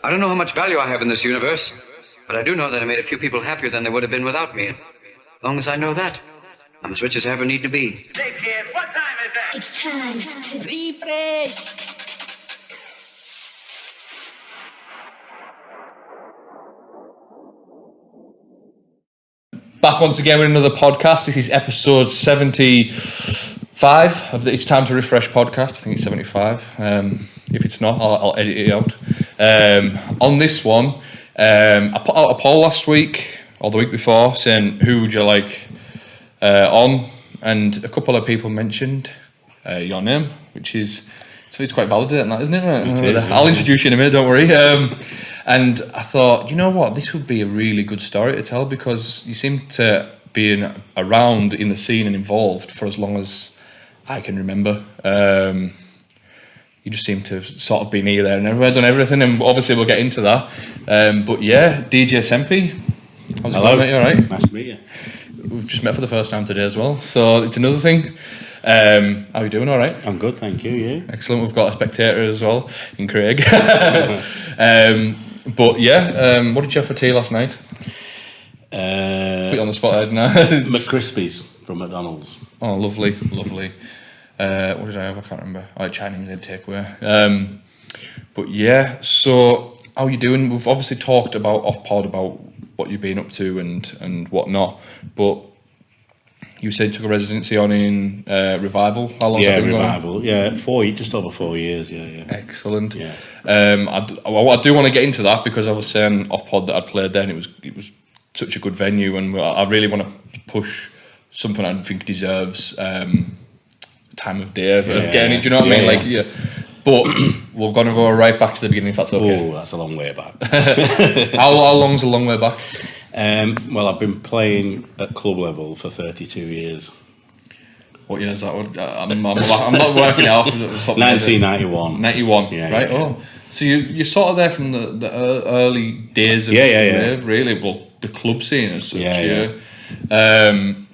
I don't know how much value I have in this universe, but I do know that I made a few people happier than they would have been without me. And as long as I know that, I'm as rich as I ever need to be. Hey kid, what time is that? It's time to refresh. Back once again with another podcast. This is episode 75 of the It's Time to Refresh podcast. I think it's 75. If it's not, I'll edit it out. On this one, I put out a poll last week or the week before saying who would you like on, and a couple of people mentioned your name, which is it's quite validating, that, isn't it? I'll introduce you in a minute, don't worry. And I thought, you know what, this would be a really good story to tell because you seem to be around in the scene and involved for as long as I can remember. You just seem to have sort of been here, there and everywhere, done everything, and obviously we'll get into that. But yeah, DJ Sempie. How's it going, mate? You all right? Nice to meet you. We've just met for the first time today as well, so it's another thing. How are you doing? All right? I'm good, thank you. You? Excellent. We've got a spectator as well in Craig. But yeah, what did you have for tea last night? Put you on the spot now. McCrispies from McDonald's. Oh, lovely. What did I have? I can't remember. Oh, Chinese takeaway. But yeah, so how are you doing? We've obviously talked about off-pod about what you've been up to and whatnot, but you said you took a residency on in Revival. How long has that been Revival. going? Yeah, just over 4 years. Yeah. Excellent. Yeah. I do want to get into that because I was saying off pod that I'd played there, and it was such a good venue, and I really want to push something I think deserves time of day of getting it. Do you know what I mean? Yeah. But we're going to go right back to the beginning if that's okay. Oh, that's a long way back. How long's a long way back? Well, I've been playing at club level for 32 years. What year is that? I'm not working it out from the top. 1991. 91, yeah, right? Yeah. Oh, so you're sort of there from the early days of the rave, really. Well, the club scene as such. Yeah.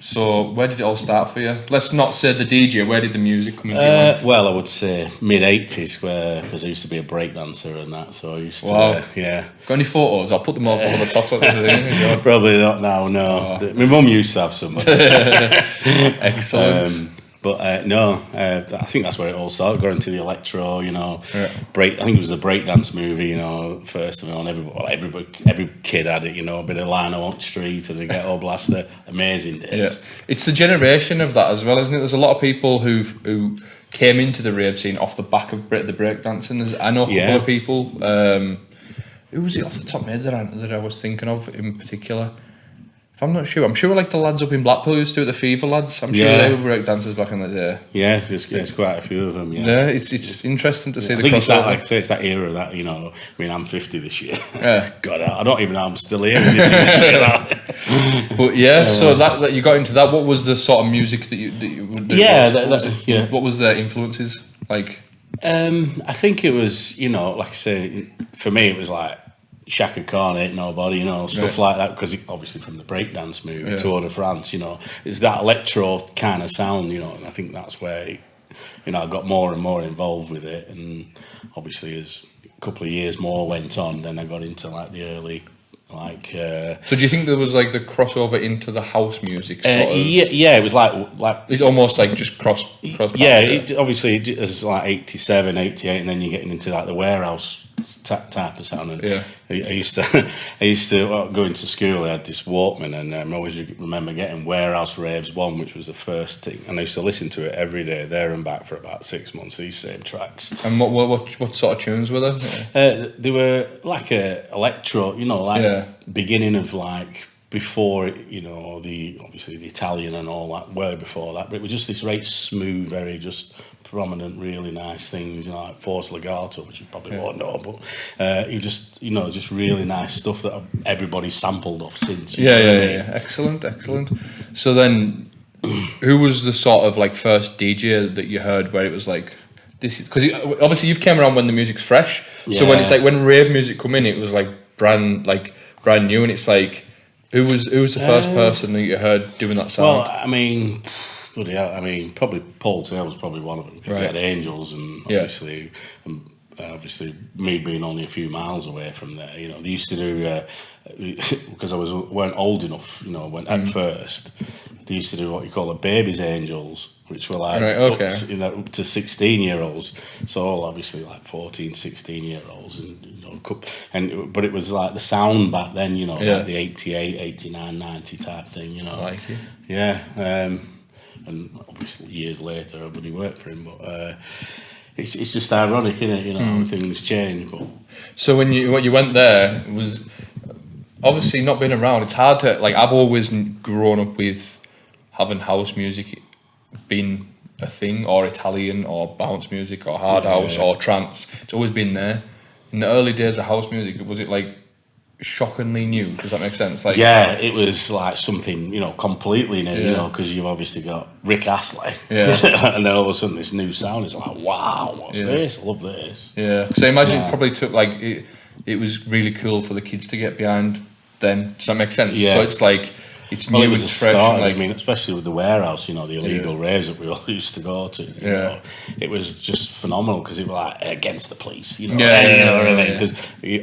So where did it all start for you? Let's not say the DJ. Where did the music come into your life? Well, I would say mid-80s, because I used to be a breakdancer and that, so I used to, Wow. yeah. Got any photos? I'll put them all on the top of the thing. Probably not now, no. Oh. My mum used to have some. Excellent. No, I think that's where it all started. Going to the electro, I think it was the breakdance movie, first of all. Every kid had it, a bit of Lionel on Street and the Ghetto Blaster. Amazing days. Yeah, it's the generation of that as well, isn't it? There's a lot of people who came into the rave scene off the back of the breakdancing. I know a couple of people. Who was it off the top of my head that I was thinking of in particular? I'm not sure. I'm sure like the lads up in Blackpool used to do it, the Fever lads. I'm sure they were break dancers back in the day. Yeah, there's quite a few of them. Yeah, it's interesting to see the crossover. It's that, like I say, it's that era that I'm 50 this year. Yeah. God, I don't even know I'm still here. But yeah, so that you got into that. What was the sort of music that you what was the influences like? I think it was like I say, for me it was like Shaka Khan, Ain't Nobody, stuff like that, because obviously from the breakdance movie, Tour de France, it's that electro kind of sound, and I think that's where, I got more and more involved with it, and obviously as a couple of years more went on, then I got into like the early, So do you think there was like the crossover into the house music sort of? Yeah, it was like it's almost like just cross. Obviously it was like 87, 88, and then you're getting into like the warehouse type of sound. And I used to go into school. I had this Walkman, and I always remember getting Warehouse Raves 1, which was the first thing, and I used to listen to it every day, there and back, for about 6 months. These same tracks. And what sort of tunes were there? They were like a electro, beginning of like before obviously the Italian and all that, way before that. But it was just this very smooth, very just prominent, really nice things, like Force Legato, which you probably won't know, but just really nice stuff that everybody's sampled off since. Yeah. Excellent. So then, who was the sort of like first DJ that you heard where it was like, this is, because obviously you've came around when the music's fresh, so when it's like when rave music come in, it was like brand new, and it's like, who was the first person that you heard doing that sound? Well, I mean, probably Paul Taylor was probably one of them, because he had Angels, and obviously obviously me being only a few miles away from there, you know, they used to do because weren't old enough, you know, when at first they used to do what you call a baby's angels, which were like up to 16-year-olds, so all obviously like 14, 16-year-olds, and you know, but it was like the sound back then, you know, like the 88, 89, 90 type thing, you know. I like it. Yeah, and obviously years later everybody worked for him, but it's just ironic, isn't it? You know, how things change. But so when you went there, it was obviously not being around. It's hard to like. I've always grown up with having house music being a thing, or Italian, or bounce music, or hard house, or trance. It's always been there. In the early days of house music, was it like shockingly new? Does that make sense? Like, yeah, it was like something, you know, completely new, you know, because you've obviously got Rick Astley, and then all of a sudden this new sound is like, wow, what's this? I love this. Yeah, so I imagine it probably took like it was really cool for the kids to get behind then. Does that make sense? Yeah. So it's like it's new, it was it's a fresh. start, like, I mean, especially with the warehouse, you know, the illegal raves that we all used to go to. You know, it was just phenomenal because it was like against the police, you know. You know what I mean? Because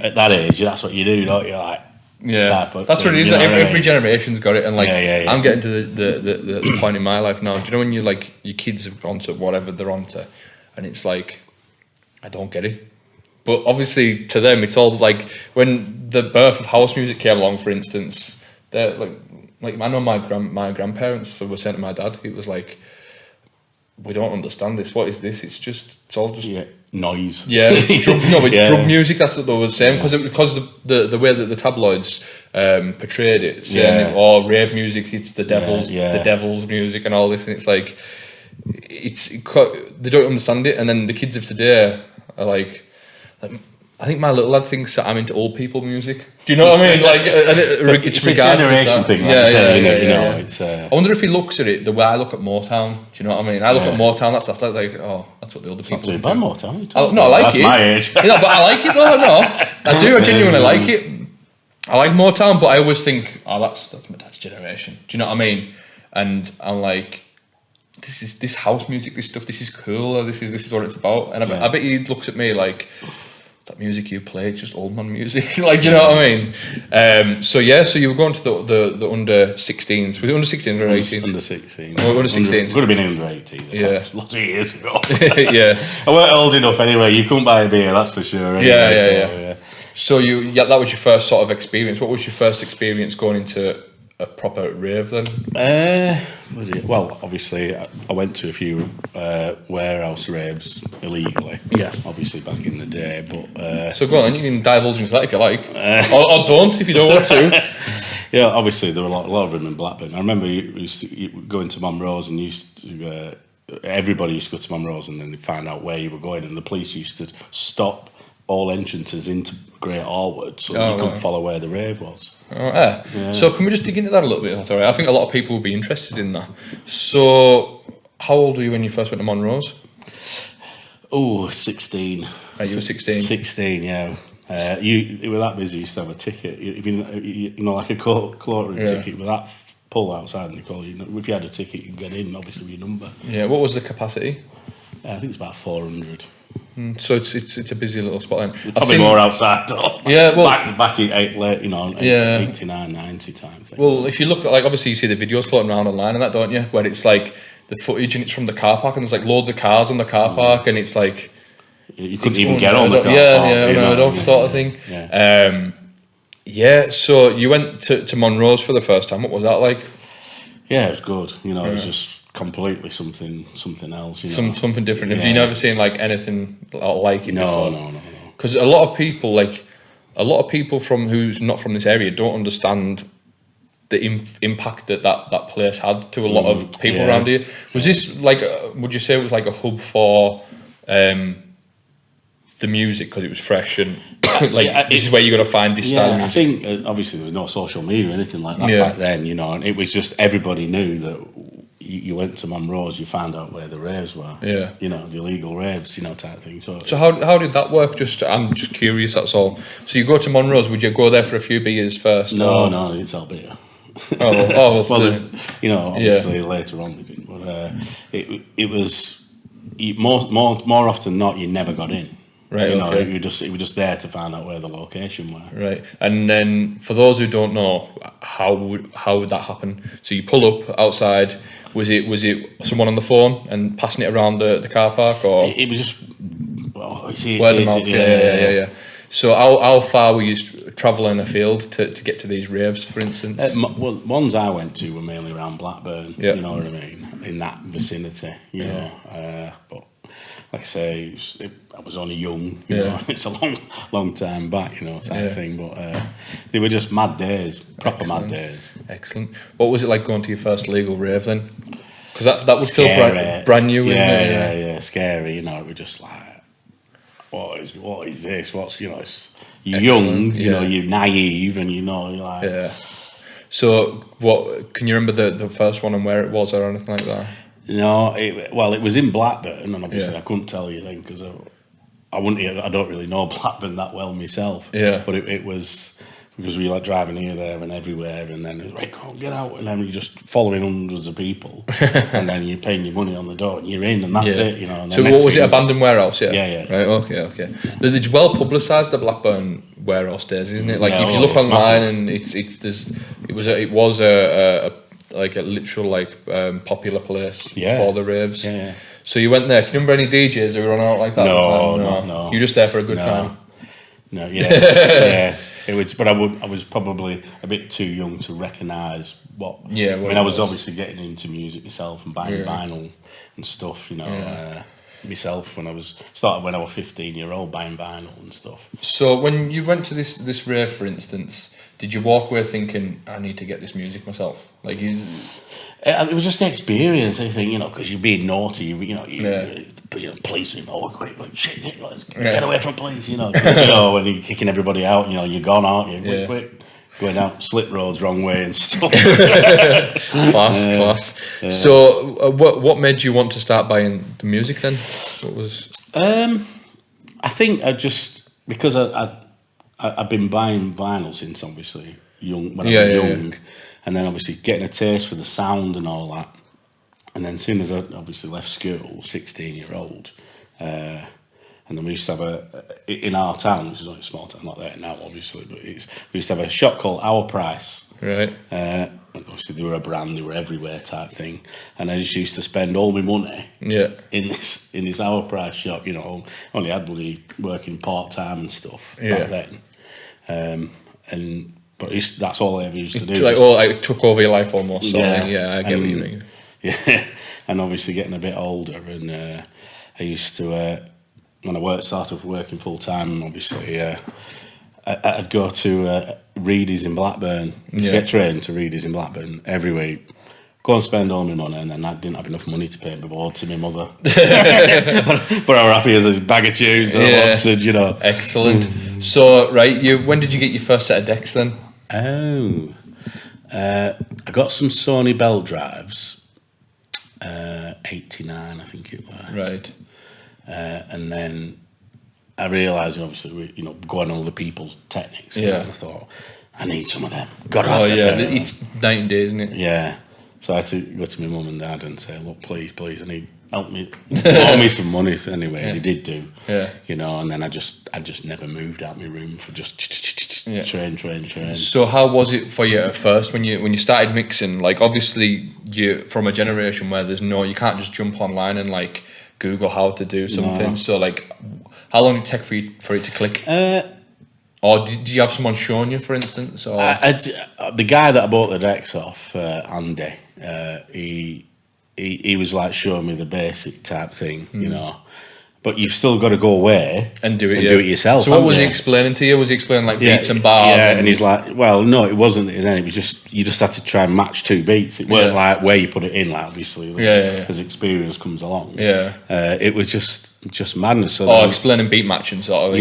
at that age, that's what you do, don't you? Like, that's what it is. Like, every generation's got it, and like I'm getting to the point in my life now. Do you know when you like your kids have gone to whatever they're onto, and it's like I don't get it. But obviously to them, it's all like when the birth of house music came along, for instance, they're like I know my grandparents were saying to my dad, it was like, we don't understand this. What is this? It's all just noise. Yeah, it's drug music. That's what they were saying because the way that the tabloids portrayed it, saying or rave music, it's the devil's music and all this, and it's like they don't understand it. And then the kids of today are like I think my little lad thinks that I'm into old people music. Do you know what I mean? Like, it's a generation thing. I wonder if he looks at it the way I look at Motown. Do you know what I mean? I look at Motown. That's like, oh, that's what the older people do. Not too bad, Motown. No, I like that's it. My age. But I like it though. No, I do. I genuinely like it. I like Motown, but I always think, oh, that's my dad's generation. Do you know what I mean? And I'm like, this house music, this stuff, this is cool. Or this is what it's about. And I bet he looks at me like, that music you play, it's just old man music. Like, do you know what I mean? So you were going to the under 16s. Was it under 16s or 18s? Under 16s. Under 16s. It would have been under 18s. Yeah. Lots of years ago. Yeah. I weren't old enough anyway. You couldn't buy a beer, that's for sure. Anyway, So that was your first sort of experience. What was your first experience going into a proper rave then? Well, obviously, I went to a few warehouse raves illegally. Yeah. Obviously, back in the day, but... so go on, you can divulge into that if you like. Or don't if you don't want to. Yeah, obviously, there were a lot of them in Blackburn. I remember you used to go into Monroe's and everybody used to go to Monroe's and then they'd find out where you were going, and the police used to stop all entrances into Great Allwood so you couldn't follow where the rave was. So can we just dig into that a little bit? That's all right. I think a lot of people would be interested in that. So how old were you when you first went to Monroe's? 16. You were 16? 16, yeah. You were that busy, you used to have a ticket. If you know, like a courtroom ticket with that pull outside, and they call you. If you had a ticket, you could get in, obviously, with your number. Yeah, what was the capacity? I think it's about 400. So it's a busy little spot then. Probably more outside though. Yeah, well, back in 89, 90 time thing. Well, if you look at, like, obviously you see the videos floating around online and that, don't you? Where it's like the footage and it's from the car park and there's like loads of cars on the car park and it's like you couldn't even get on the car park. Unheard of sort of thing. So you went to Monroe's for the first time. What was that like? Yeah, it was good. You know, it was just completely something else. You know? Something different. Have you never seen like anything like it before? No. Because a lot of people from who's not from this area don't understand the impact that place had to a lot of people around here. Was this like? Would you say it was like a hub for the music because it was fresh and like this is where you're gonna find this style of music? I think obviously there was no social media or anything like that back then, you know, and it was just everybody knew that. You went to Monroe's, you found out where the raves were. Yeah. You know, the illegal raves, you know, type thing. So how did that work? I'm just curious, that's all. So you go to Monroe's, would you go there for a few beers first? No, they didn't sell beer. Well, you know, obviously later on they didn't. But it was more often than not, you never got in. Right, You know, okay. he was just there to find out where the location were. Right, and then for those who don't know, how would that happen? So you pull up outside. Was it someone on the phone and passing it around the car park, or It was just word of mouth? Yeah. So how far were you travelling afield to get to these raves, for instance? Ones I went to were mainly around Blackburn. Yeah. You know what I mean, in that vicinity. You know, but like I say, I was only young. You know, it's a long time back. You know, type of thing. But they were just mad days, proper mad days. Excellent. What was it like going to your first legal rave then? Because that would Scary. feel brand new, isn't it? Yeah, scary. You know, it was just like, what is this? What's, you know, you're young, you know, you're naive, and you know, you're like, Yeah. So what can you remember the first one and where it was or anything like that? No, it was in Blackburn, and obviously I couldn't tell you then because I don't really know Blackburn that well myself. Yeah. But it was because we were like driving here, there, and everywhere, and then it was like, "Come on, get out!" And then you're just following hundreds of people, and then you're paying your money on the door, and you're in, and that's it, you know. And So then what was it? Abandoned warehouse? Yeah. Yeah. Right. Okay. It's well publicised, the Blackburn warehouse days, isn't it? Like Yeah, if you oh, look it's online, massive. and it was a like a literal popular place for the raves. Yeah. So you went there. Can you remember any DJs who were on out like that? at the time? No. You were just there for a good time. No, yeah. It was, but I was probably a bit too young to recognise what. Yeah, I mean, I was obviously getting into music myself and buying vinyl and stuff. You know, myself when I was 15-year-old buying vinyl and stuff. So when you went to this rave, for instance, did you walk away thinking, I need to get this music myself? Like you. It was just the experience, I think, you know, because you're being naughty, you know, police involved, quick, like, shit, let's get away from police, you know, when you're kicking everybody out, you know, you're gone, aren't you? Quick, going out slip roads wrong way and stuff. Class. Yeah. So, what made you want to start buying the music then? What was? I think because I've been buying vinyl since obviously when I was young. And then obviously getting a taste for the sound and all that. And then as soon as I obviously left school, 16-year-old, and then we used to have in our town, which is not a small town, not there now obviously, but we used to have a shop called Our Price. Right. Obviously they were a brand, they were everywhere type thing. And I just used to spend all my money in this Our Price shop, you know, only had money working part-time and stuff back then. But that's all I ever used to do. It took over your life almost. So I get what you mean. Yeah, and obviously getting a bit older, and I used to when I started working full time. Obviously, I'd go to Reedy's in Blackburn to get trained to Reedy's in Blackburn every week. Go and spend all my money, and then I didn't have enough money to pay my board to my mother. but I was happy as a bag of tunes I wanted, you know. Excellent. So, right, when did you get your first set of decks then? I got some Sony belt drives, 89 I think it was. Right. And then I realised, obviously, going on other people's techniques. And I thought, I need some of them. Got to have them. It's 19 days, isn't it? Yeah. So I had to go to my mum and dad and say, look, please, I need help me, borrow me some money anyway. They did do, you know. And then I just never moved out my room for just train. So how was it for you at first when you started mixing? Like obviously you're from a generation where you can't just jump online and like Google how to do something. No. So like, how long did it take for it to click? Or did you have someone showing you, for instance? Or the guy that I bought the decks off, Andy, he was like showing me the basic type thing, you know. But you've still got to go away and do it yourself. So what was he explaining to you? Was he explaining like beats and bars? Yeah, and he's like, well, no, it wasn't. It was just you just had to try and match two beats. It weren't like where you put it in, like obviously, as experience comes along. It was just madness. So explaining beat matching sort of.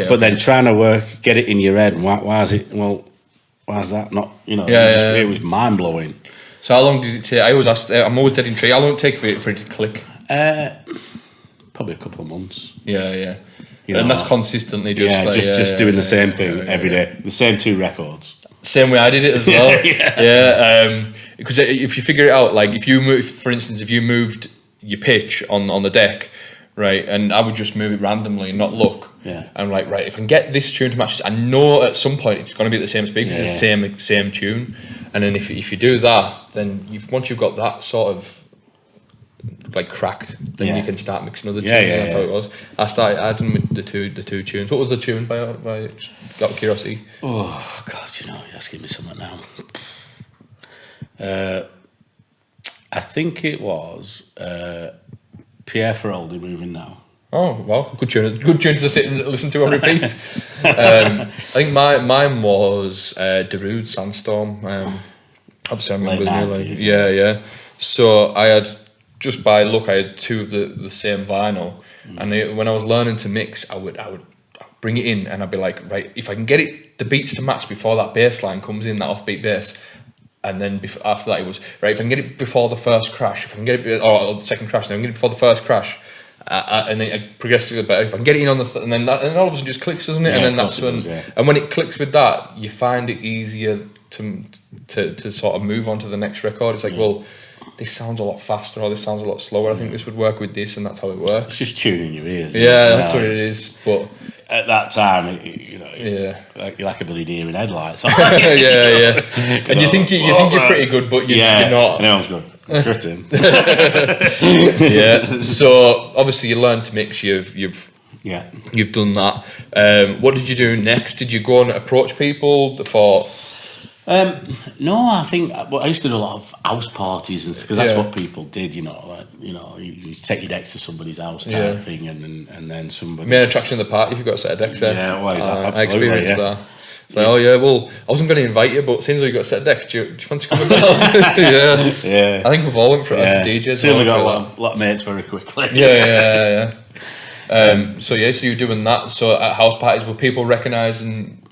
But then trying to get it in your head. Why is it? Well, why is that not? You know, it was mind blowing. So how long did it take? I always ask. I'm always dead intrigued. How long did it take for it to click? Probably a couple of months. Yeah. And that's consistently just doing the same thing every day. The same two records. Same way I did it as well. Because if you figure it out, like if you move, for instance, if you moved your pitch on the deck, right? And I would just move it randomly and not look. Yeah. And like, right, if I can get this tune to match this, I know at some point it's going to be at the same speed because it's the same tune. And then if you do that, then once you've got that sort of like cracked, then you can start mixing other tunes. That's how it was. I started adding with the two tunes. What was the tune by out of curiosity? Oh God, you're asking me something now. I think it was Pierre Feroldi, Moving Now. Oh well, good tune to sit and listen to on repeat. I think mine was Darude Sandstorm. Obviously, I remember late 90s, yeah. So I had, just by look, I had two of the same vinyl, and when I was learning to mix, I would bring it in, and I'd be like, right, if I can get the beats to match before that bass line comes in, that offbeat bass. And then after that, it was right. If I can get it before the first crash, if I can get it, or the second crash, then I can get it before the first crash, and then I progressively better. If I can get it in on and then all of a sudden just clicks, doesn't it? And then that's when, and when it clicks with that, you find it easier to sort of move on to the next record. It's like, well, this sounds a lot faster, or this sounds a lot slower. I think this would work with this, and that's how it works. It's just tuning your ears. Yeah, that's what it is. But at that time, like you're like a bloody deer in headlights. yeah. And you think you're pretty good, but you're not. No, I was good. Shooting. Yeah. So obviously you learned to mix. You've done that. What did you do next? Did you go and approach people for? No, I think I used to do a lot of house parties because that's what people did. You take your decks to somebody's house type thing, and then somebody. Main attraction of the party if you've got a set of decks there. Yeah, well, absolutely. I experienced that. It's like, I wasn't going to invite you, but since you've got a set of decks, do you fancy coming down? Yeah. I think we've all went for it as DJs. So we got a lot of mates very quickly. Yeah. So you're doing that. So at house parties, were people recognising?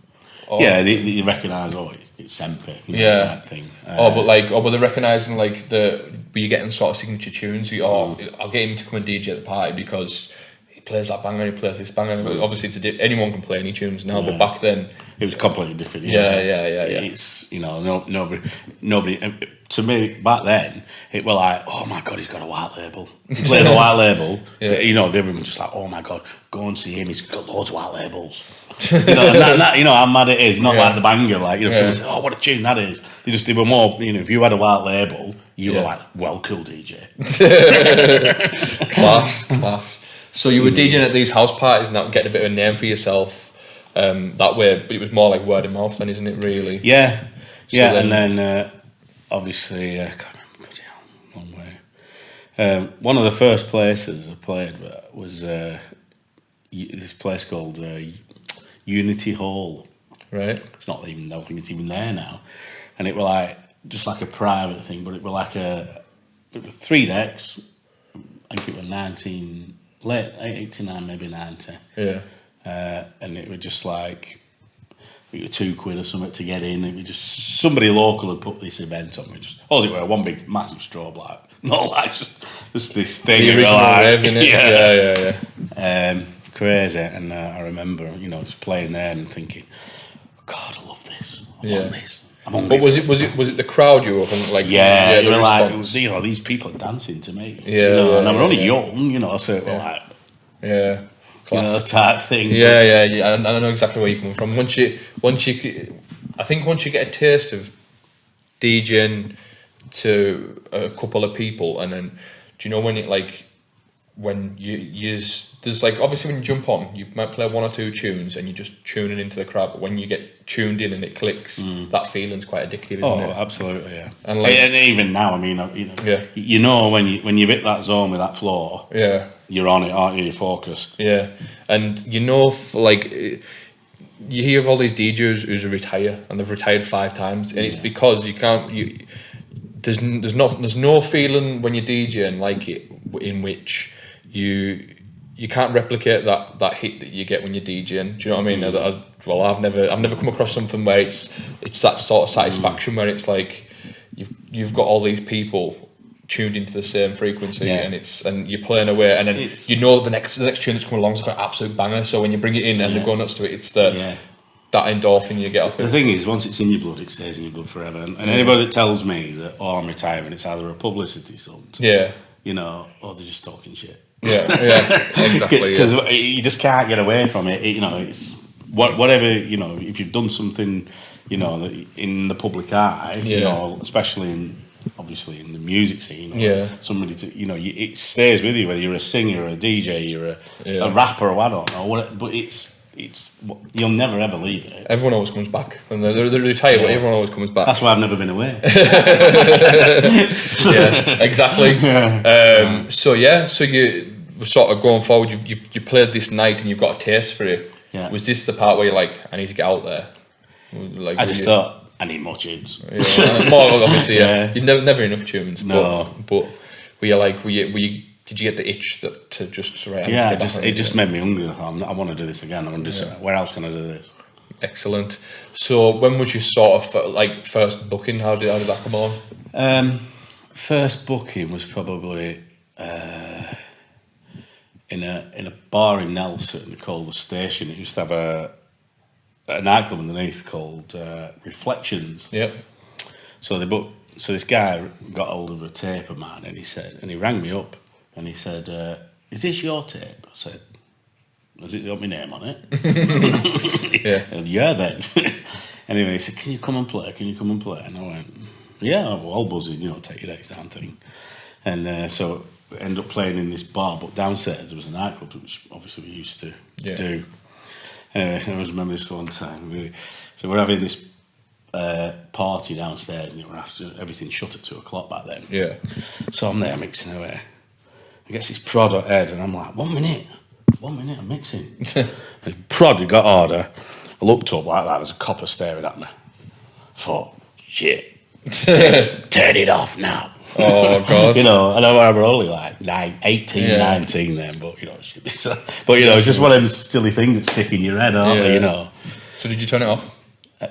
They recognise, it's Sempie, type thing. But were they recognising were you getting sort of signature tunes? I'll get him to come and DJ at the party because he plays that banger, he plays this banger. Obviously, anyone can play any tunes now, but back then it was completely different. Yeah. It's nobody. To me, back then, it were like, oh my God, he's got a white label. He played a white label. They were just like, oh my God, go and see him. He's got loads of white labels. And that, how mad it is. Not like the banger. People say, oh, what a tune that is. They were more. If you had a white label, you were like, well, cool DJ. Class. So you were DJing at these house parties and that getting a bit of a name for yourself that way, but it was more like word of mouth then, isn't it, really? Yeah. And then obviously, I can't remember one way. One of the first places I played was this place called Unity Hall. Right. It's not even, I don't think it's even there now. And it were just like a private thing, but it were it were 3 decks. I think it were late 89, maybe 90. Yeah. And it was just it was £2 or something to get in. It was just somebody local had put this event on. All it were one big massive strobe light, not just this thing. The original rave, innit? Yeah. Crazy. And I remember, just playing there and thinking, God, I love this. I want this. But was it the crowd you were from? The response? These people are dancing to me. And I'm only young, so it were class. Type thing. Yeah. I know exactly where you're coming from. Once you get a taste of DJing to a couple of people, and then do you know when there's obviously when you jump on, you might play 1 or 2 tunes and you're just tuning into the crowd, but when you get tuned in and it clicks, that feeling's quite addictive, isn't it? Oh, absolutely, yeah. And even now, when you've hit that zone with that floor, you're on it, aren't you? You're focused. Yeah, and you hear of all these DJs who retire and they've retired 5 times, and it's because there's no feeling when you're DJing like it in which you can't replicate that hit that you get when you're DJing. Do you know what I mean? I've never come across something where it's that sort of satisfaction where it's like you've got all these people tuned into the same frequency, and you're playing away, and then the next tune that's coming along is got an absolute banger. So when you bring it in and they're going nuts to it, it's that endorphin you get off it. The thing is, once it's in your blood, it stays in your blood forever. And anybody that tells me that I'm retiring, it's either a publicity stunt, or they're just talking shit. exactly. Because you just can't get away from it. You know, it's whatever. You know, if you've done something, you know, in the public eye, you know, especially obviously in the music scene, or somebody to, you know, it stays with you whether you're a singer or a DJ, you're a rapper or I don't know, but it's you'll never ever leave it. Everyone always comes back when they're retired. But everyone always comes back. That's why I've never been away. Exactly. So you were sort of going forward. You played this night and you've got a taste for it. Yeah. Was this the part where you're like, I need to get out there? Like, I just thought I need more tunes. More obviously. You're never enough tunes. No. But were you like, did you get the itch to just write? It just made me hungry. I want to do this again. Where else can I do this? Excellent. So when was your sort of like first booking? How did that come on? First booking was probably in a bar in Nelson called The Station. It used to have a nightclub underneath called Reflections. Yep. So this guy got hold of a tape of mine, and he rang me up. And he said, "Is this your tape?" I said, "Has it got my name on it?" Yeah, then. Anyway, he said, "Can you come and play? Can you come and play?" And I went, "Yeah, well, I'll buzz in, you know, take your next down thing." And so we ended up playing in this bar, but downstairs there was a nightclub, which obviously we used to do. Anyway, I always remember this one time. So we're having this party downstairs, and everything shut at 2:00 back then. Yeah. So I'm there mixing away. I guess it's prod or head, and I'm like, 1 minute, I'm mixing. And prod, he got harder. I looked up like that, there's a copper staring at me. Thought, shit, turn it off now. Oh, God. You know, I know I was only like 18, 19 then, but, you know, it's just one of them silly things that stick in your head, aren't they, you know. So did you turn it off?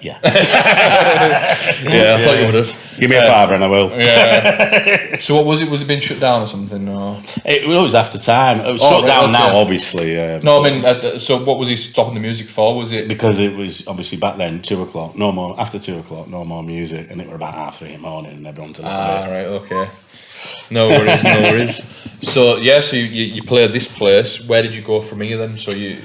Yeah. I thought you would have. Give me a fiver and I will. Yeah. So what was it? Was it being shut down or something? Or? It was after time. It was shut down now, obviously. No, I mean, so what was he stopping the music for? Was it because it was obviously back then 2:00, no more. After 2:00, no more music, and it were about 3:30 in the morning, and everyone to the right, okay. No worries. So so you played this place. Where did you go from here then? So you.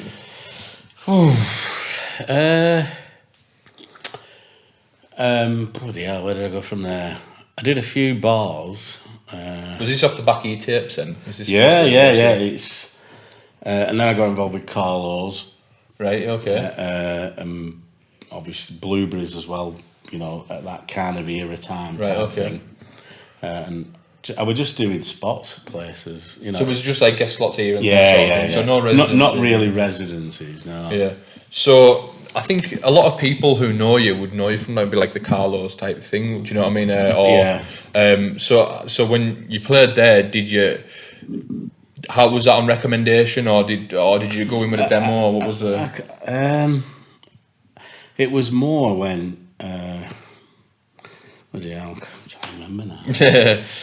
Bloody hell, where did I go from there? I did a few bars. Was this off the back of your tapes then? Yeah. It's and then I got involved with Carlos. Right. Okay. Obviously Blueberries as well. You know, at that kind of era time. Right. Okay. Thing. And I was just doing spots, places. You know. So it was just like guest slots here and yeah. So no residencies. Not really residencies. No. Yeah. So. I think a lot of people who know you would know you from maybe like the Carlos type thing. Do you know what I mean? So when you played there, how was that on recommendation, or did you go in with a demo, or what was the? It was more when. I'm trying to remember now.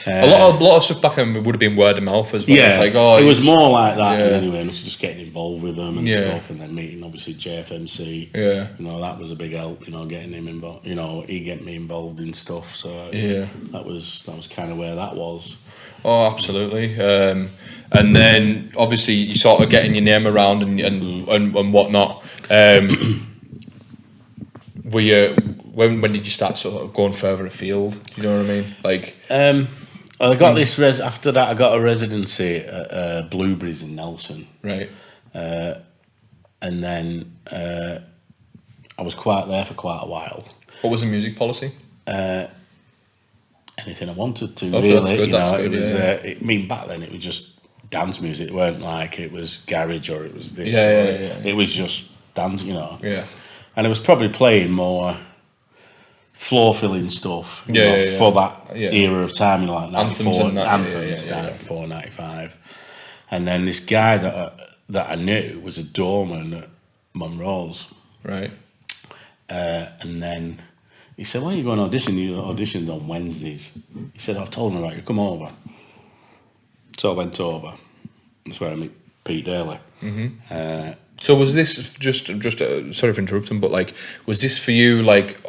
a lot of stuff back then would have been word of mouth as well. Yeah, it's like, it was more like that anyway. And just getting involved with them and stuff, and then meeting obviously JFMC. Yeah, you know, that was a big help. You know, getting him involved. You know, he get me involved in stuff. So that was kind of where that was. Oh, absolutely. And then obviously you sort of getting your name around and whatnot. Were you? When did you start sort of going further afield? You know what I mean? Like, I got this after that. I got a residency at Blueberries in Nelson, right? And then I was quite there for quite a while. What was the music policy? Anything I wanted to, okay, really. That's good. That's good. It was. I mean, back then it was just dance music. It weren't like it was garage or it was this. Yeah. It was just dance, you know. Yeah. And I was probably playing more floor filling stuff for that era of time, you know, like 94, anthems, 94, 95. And then this guy that I knew was a doorman at Monroe's. Right. And then he said, "Why don't you go and audition? You auditioned on Wednesdays." He said, "I've told him about you, come over." So I went over. That's where I met Pete Daly. Mm-hmm. So was this just sorry for interrupting, but like, was this for you like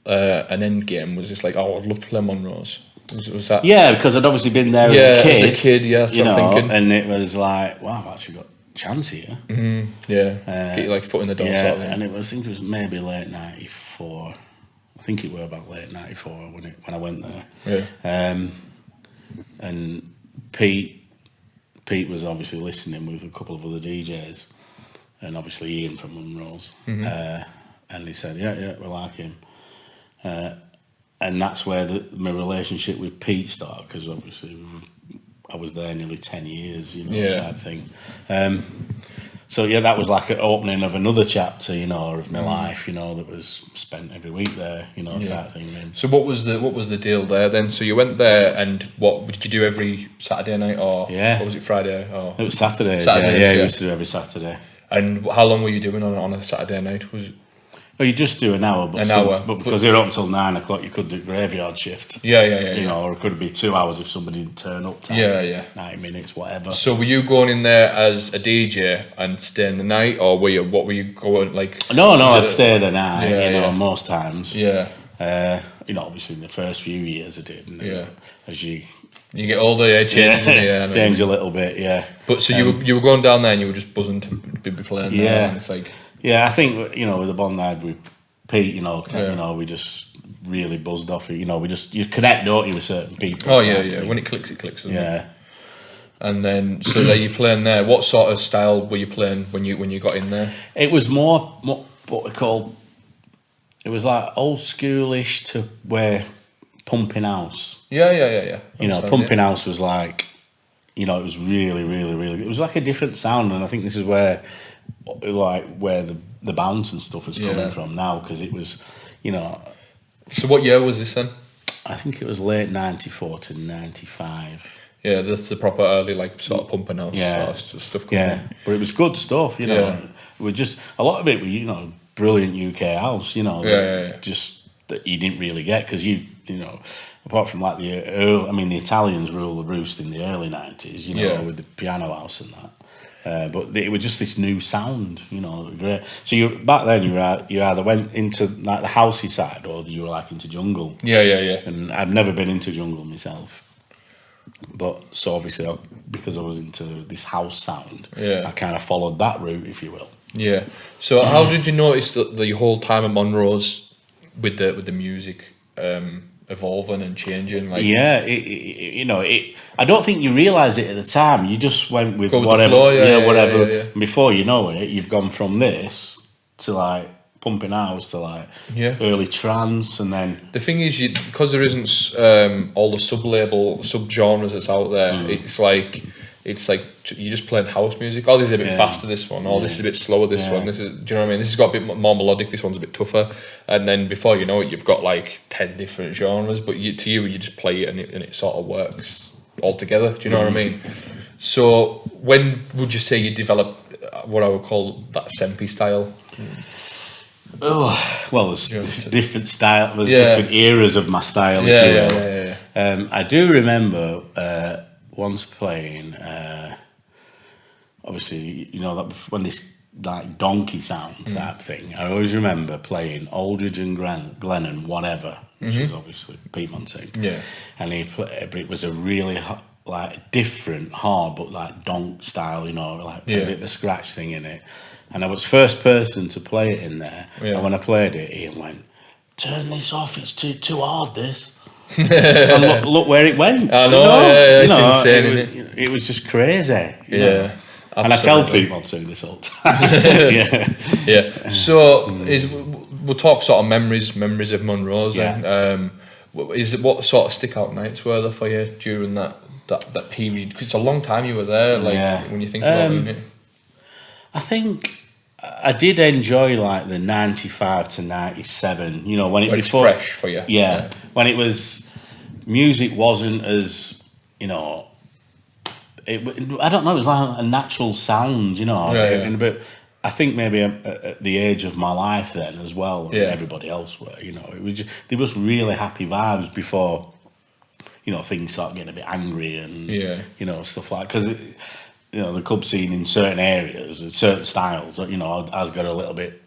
an end game? Was this like, oh, I'd love to play Monroe's? Was that? Yeah, because I'd obviously been there As a kid, yeah, that's what I'm thinking. and it was like, wow, I've actually got a chance here. Get your like foot in the door sort of thing. And I think it was maybe late '94. I think it were about late '94 when I went there. Yeah. And Pete was obviously listening with a couple of other DJs, and obviously Ian from Munro's. And he said, yeah, we like him. And that's where my relationship with Pete started, because obviously I was there nearly 10 years, type thing. So yeah, that was like an opening of another chapter, of my life, that was spent every week there, type thing. So what was the deal there then? So you went there, and what did you do every Saturday night, or what was it, Friday? Or? It was Saturdays. Yeah, we used to do every Saturday. And how long were you doing on a Saturday night? Was it? Well, you just do an hour, but because you're up until 9 o'clock, you could do graveyard shift. Yeah. Or it could be 2 hours if somebody didn't turn up. 90 minutes, whatever. So were you going in there as a DJ and staying the night, or what were you going like? No, I'd stay the night. Most times. Yeah. Obviously in the first few years I did. And as you get older, change change a little bit, But so you were going down there and you were just buzzing to be playing there. And it's like. Yeah, I think with the bond I had with Pete, we just really buzzed off it. You connect, don't you, with certain people. Oh yeah. When it clicks, doesn't it? And then so there you playing there. What sort of style were you playing when you got in there? It was more what we call. It was like old schoolish to where pumping house. Yeah. Pumping house was like, it was really, really, really. It was like a different sound, and I think this is where the bounce and stuff is coming from now, because it was, So what year was this then? I think it was late '94 to '95. Yeah, that's the proper early sort of pumping house sort of stuff coming in. But it was good stuff, It was just a lot of it was brilliant UK house, just that you didn't really get, because apart from like the Italians rule the roost in the early '90s, with the piano house and that. But it was just this new sound, great. So back then you either went into like the housey side, or you were like into jungle. Yeah. And I've never been into jungle myself, but so obviously because I was into this house sound, I kind of followed that route, if you will. Yeah. So how did you notice that the whole time at Monroe's with the music evolving and changing? I don't think you realised it at the time. You just went with whatever, the flow, whatever. Yeah. And before you know it, you've gone from this to like pumping house to like early trance, and then the thing is, because there isn't all the sub-genres that's out there. It's like you're just playing house music. Oh, this is a bit faster, this one. Oh, this is a bit slower, this one. This is, do you know what I mean? This has got a bit more melodic, this one's a bit tougher. And then before you know it, you've got like 10 different genres. But you just play it and it sort of works all together. Do you know what I mean? So when would you say you developed what I would call that Sempie style? Oh, well, there's different style. There's different eras of my style, if you will. I do remember once playing, obviously, that when this like donkey sound type thing, I always remember playing Aldridge and Glennon, whatever, which is obviously Piedmont team. Yeah. And it was a really different, hard, but like donk style, a bit of a scratch thing in it. And I was first person to play it in there. Yeah. And when I played it, Ian went, "Turn this off, it's too hard, this." And look where it went. I know, it's insane, isn't it? It was just crazy. Yeah. Absolutely. And I tell people to this all the time. Yeah. So we'll talk sort of memories of Monroe's. Yeah. What sort of stick out nights were there for you during that period? Because it's a long time you were there. When you think about it. I think I did enjoy like the 95 to 97. When it was fresh for you. Yeah. When it was, music wasn't as I don't know. It was like a natural sound. But I think maybe at the age of my life then as well, and everybody else were. It was there was really happy vibes before. Things start getting a bit angry and stuff like, because. The club scene in certain areas, certain styles, has got a little bit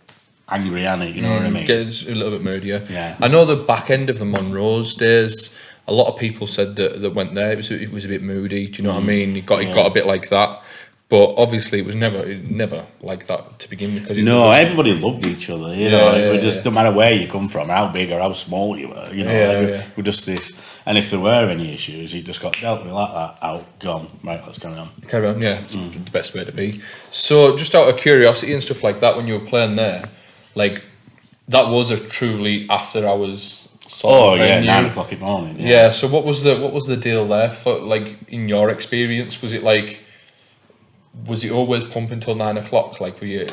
angry on it, you know what I mean? Gets a little bit moodier. Yeah. I know the back end of the Monroe's days, a lot of people said that went there. It was a bit moody. Do you know what I mean? It got a bit like that. But obviously, it was never like that to begin with. Because everybody loved each other. You know, it was just no matter where you come from, how big or how small you were. You know, we're just this. And if there were any issues, it just got dealt with like that. Out, gone. Right, let's carry on. Carry on. Yeah, it's the best way to be. So, just out of curiosity and stuff like that, when you were playing there, like that was a truly after hours. Sort of venue. 9 o'clock in the morning. Yeah. So, what was the deal there for? Like in your experience, was it like? Was it always pumping till 9 o'clock? Like, were you,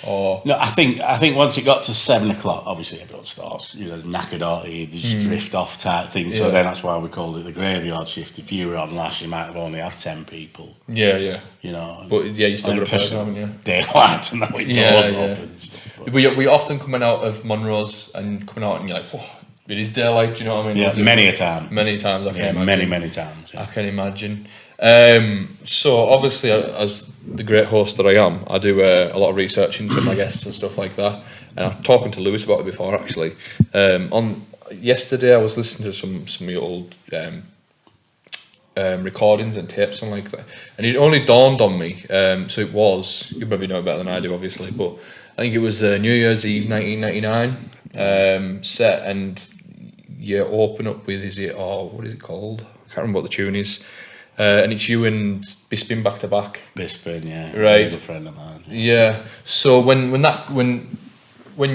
or no? I think once it got to 7 o'clock, obviously everyone starts, knackered out, they just drift off type thing. So then that's why we called it the graveyard shift. If you were on last, you might have only had 10 people. Yeah. You know, but you still got a person, haven't you? Daylight and that way doors open and stuff. But we often coming out of Monroe's and coming out and you're like, whoa, it is daylight. Do you know what I mean? Yeah, many a time. Many times I can imagine. Many times. Yeah. I can imagine. So obviously, as the great host that I am, I do a lot of research into my guests and stuff like that. And I'm talking to Lewis about it before actually. On yesterday, I was listening to some of your old recordings and tapes and like that, and it only dawned on me. So it was, you probably know better than I do, obviously, but I think it was New Year's Eve 1999 set, and you open up with what is it called? I can't remember what the tune is. And it's you and Bisping back to back. Bisping, yeah, right. A friend of mine. Yeah. So when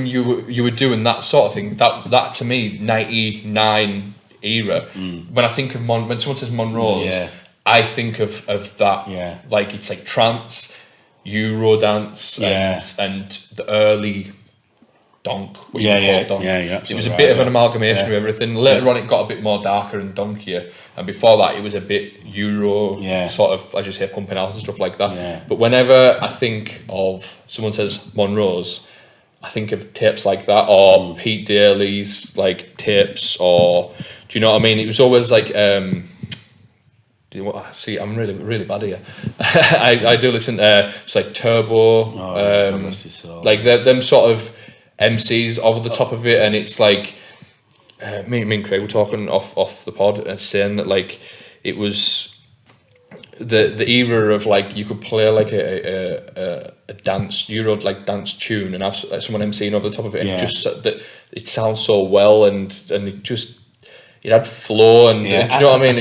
you were doing that sort of thing, that to me 99 era. When I think of when someone says Monroe's, I think of that. Yeah. Like it's like trance, Euro dance, and the early donk. Donk. It was a bit of an amalgamation of everything. Later on, it got a bit more darker and donkier, and before that, it was a bit Euro, sort of, as you say, pumping out and stuff like that. Yeah. But whenever I think of someone says Monroe's, I think of tapes like that, or Pete Daly's like tapes, or do you know what I mean? It was always like. See, I'm really bad here. I do listen to it's like Turbo, like them sort of MCs over the top of it, and it's like me and Craig were talking off the pod and saying that like it was the era of like you could play like a dance Euro like dance tune and have someone MCing over the top of it, and just that it sounds so well, and it just. It had flow, and do you know what I mean?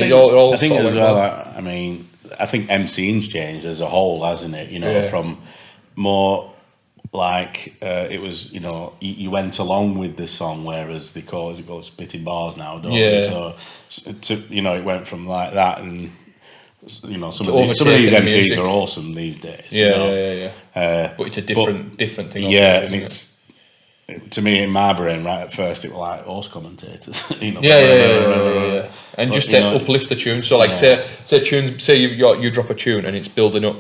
I think as well. I mean, I think MCing's changed as a whole, hasn't it? You know, from more like it was. You know, you went along with the song, whereas they call it spitting bars now, don't they? So it went from like that, and some of these MCs are awesome these days. But it's a different thing. Yeah, and it's. To me, in my brain, right at first, it was like horse commentators. And just to uplift the tune. So, like, say tunes. Say you drop a tune and it's building up,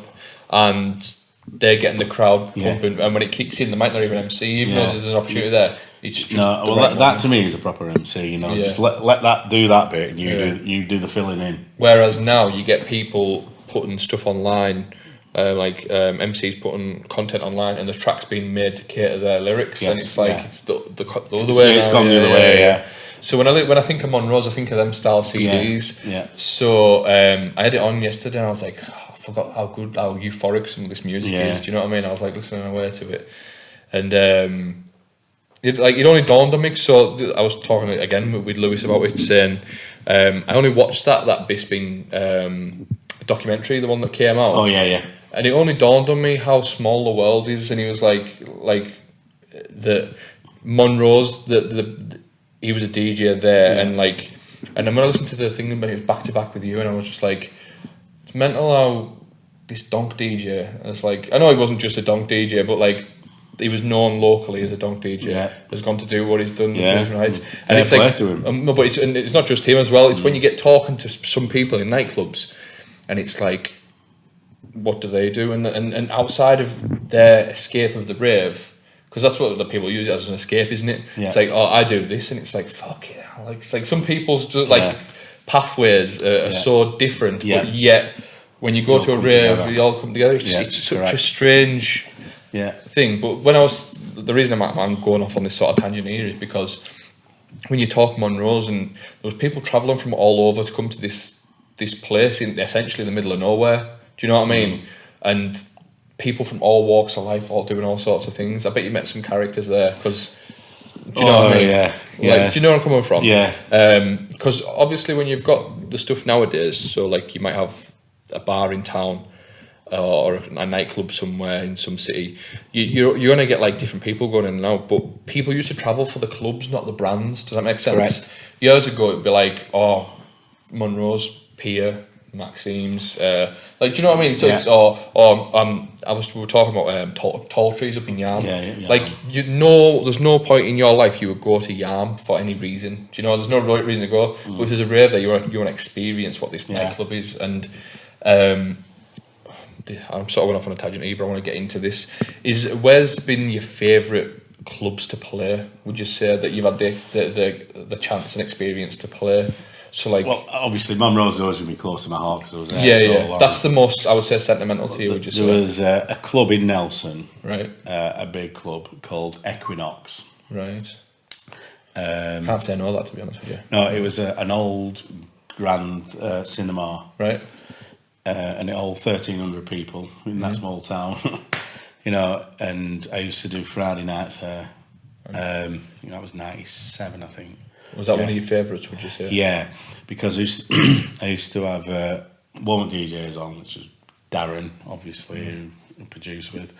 and they're getting the crowd pumping. And when it kicks in, they might not even MC, even though there's an opportunity there. It's just that to me is a proper MC. You know, just let that do that bit, and you do the filling in. Whereas now you get people putting stuff online. MCs putting content online, and the track's being made to cater their lyrics, and it's like it's the other way. It's gone the other way. So when I think of Monroe's, I think of them style CDs. So I had it on yesterday, and I was like, I forgot how euphoric some of this music is. Do you know what I mean? I was like listening away to it, and it only dawned on me. So I was talking again with Lewis about it, saying I only watched that Bisping documentary, the one that came out. Oh yeah. And it only dawned on me how small the world is, and he was like the Monroe's, he was a DJ there, and then when I listened to the thing when he was back to back with you, and I was just like, it's mental how this donk DJ. It's like I know he wasn't just a donk DJ, but like he was known locally as a donk DJ. Has gone to do what he's done to different heights, and it's like no, but it's not just him as well. It's when you get talking to some people in nightclubs, and it's like. What do they do? And outside of their escape of the rave, because that's what the people use it as an escape, isn't it? It's like, oh, I do this, and it's like, fuck yeah. Like it's like some people's pathways are so different, but yet when you go to a rave, they all come together. It's such a strange thing. But when the reason I'm going off on this sort of tangent here is because when you talk Monroe's, and there was people travelling from all over to come to this place in essentially the middle of nowhere. Do you know what I mean? And people from all walks of life, all doing all sorts of things. I bet you met some characters there, because do you know what I mean? Yeah. Like, do you know where I'm coming from? Yeah. Because obviously when you've got the stuff nowadays, so like you might have a bar in town or a nightclub somewhere in some city, you're going to get like different people going in and out, but people used to travel for the clubs, not the brands. Does that make sense? Correct. Years ago it'd be like, oh, Monroe's, Pier, Maxime's, like, do you know what I mean? So it's, we were talking about tall trees up in Yarm. Yeah. Like, there's no point in your life you would go to Yarm for any reason. Do you know? There's no right reason to go. But if there's a rave there, you want to experience what this nightclub is. And I'm sort of went off on a tangent here, but I want to get into this. Where's been your favourite clubs to play? Would you say that you've had the chance and experience to play? So like, well, obviously, Monroe's always going to be close to my heart because I was there so long. That's the most, I would say, sentimental to you. Would you say? There was a club in Nelson, right? A big club called Equinox. Right. Can't say no that, to be honest with you. No, it was an old grand cinema, right? And it held 1,300 people in that small town. You know, and I used to do Friday nights there. That was 97, I think. Was that one of your favourites, would you say? Yeah, because I used to have one of the DJs on, which was Darren, obviously, who produced with.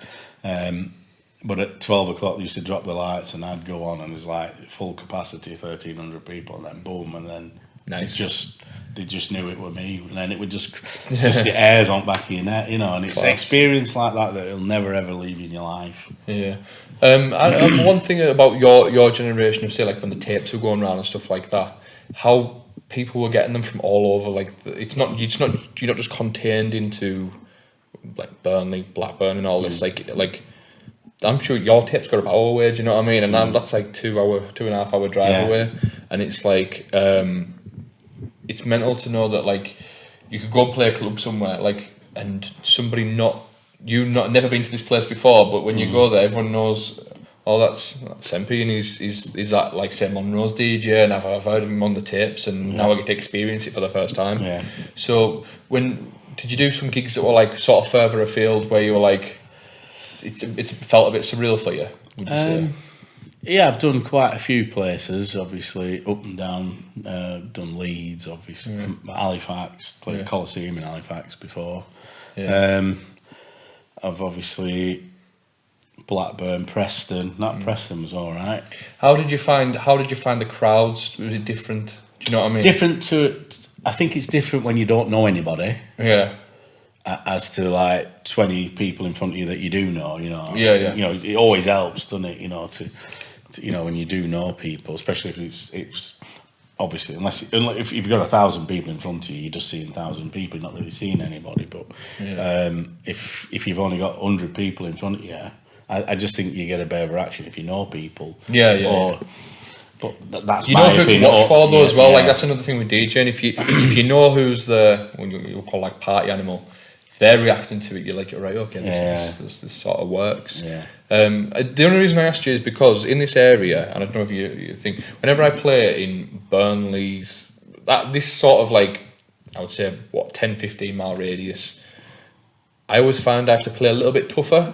But at 12 o'clock, they used to drop the lights and I'd go on and there's like full capacity, 1,300 people, and then boom, and then nice. They just knew it were me, and then it would just the airs on back of your neck, you know, and it's an experience like that that will never ever leave you in your life. Yeah. One thing about your generation of, say, like when the tapes were going around and stuff like that, how people were getting them from all over. Like, you're not just contained into like Burnley, Blackburn, and all this. Like I'm sure your tapes got about our way. Do you know what I mean? And that's like 2.5 hour drive away, and it's like it's mental to know that like you could go and play a club somewhere, like, and somebody never been to this place before, but when you go there, everyone knows, oh, that's Sempie, and he's that, like, say, Monroe's DJ, and I've heard of him on the tapes, and now I get to experience it for the first time. Yeah. So did you do some gigs that were like sort of further afield where you were like, it felt a bit surreal for you, would you say? Yeah, I've done quite a few places, obviously, up and down. Done Leeds, obviously, Halifax, played Coliseum in Halifax before. Yeah. I've obviously Blackburn, Preston. Preston was all right. How did you find the crowds? Was it different? Do you know what I mean? Different to, I think it's different when you don't know anybody. Yeah. As to like 20 people in front of you that you do know, you know. Yeah. You know, it always helps, doesn't it? You know, to when you do know people, especially if it's obviously if you've got 1,000 people in front of you, you're just seeing 1,000 people, you're not really seeing anybody. But if you've only got 100 people in front of you, I just think you get a better reaction if you know people. Yeah. But that's you my know who opinion. to watch for though as well. Like, that's another thing with DJing. If you know who's the, what you'll call like party animal, if they're reacting to it, you're like, right, okay, this sort of works. Yeah. The only reason I asked you is because in this area, and I don't know if you think, whenever I play in Burnley's, this sort of like, I would say, 10-15 mile radius, I always find I have to play a little bit tougher.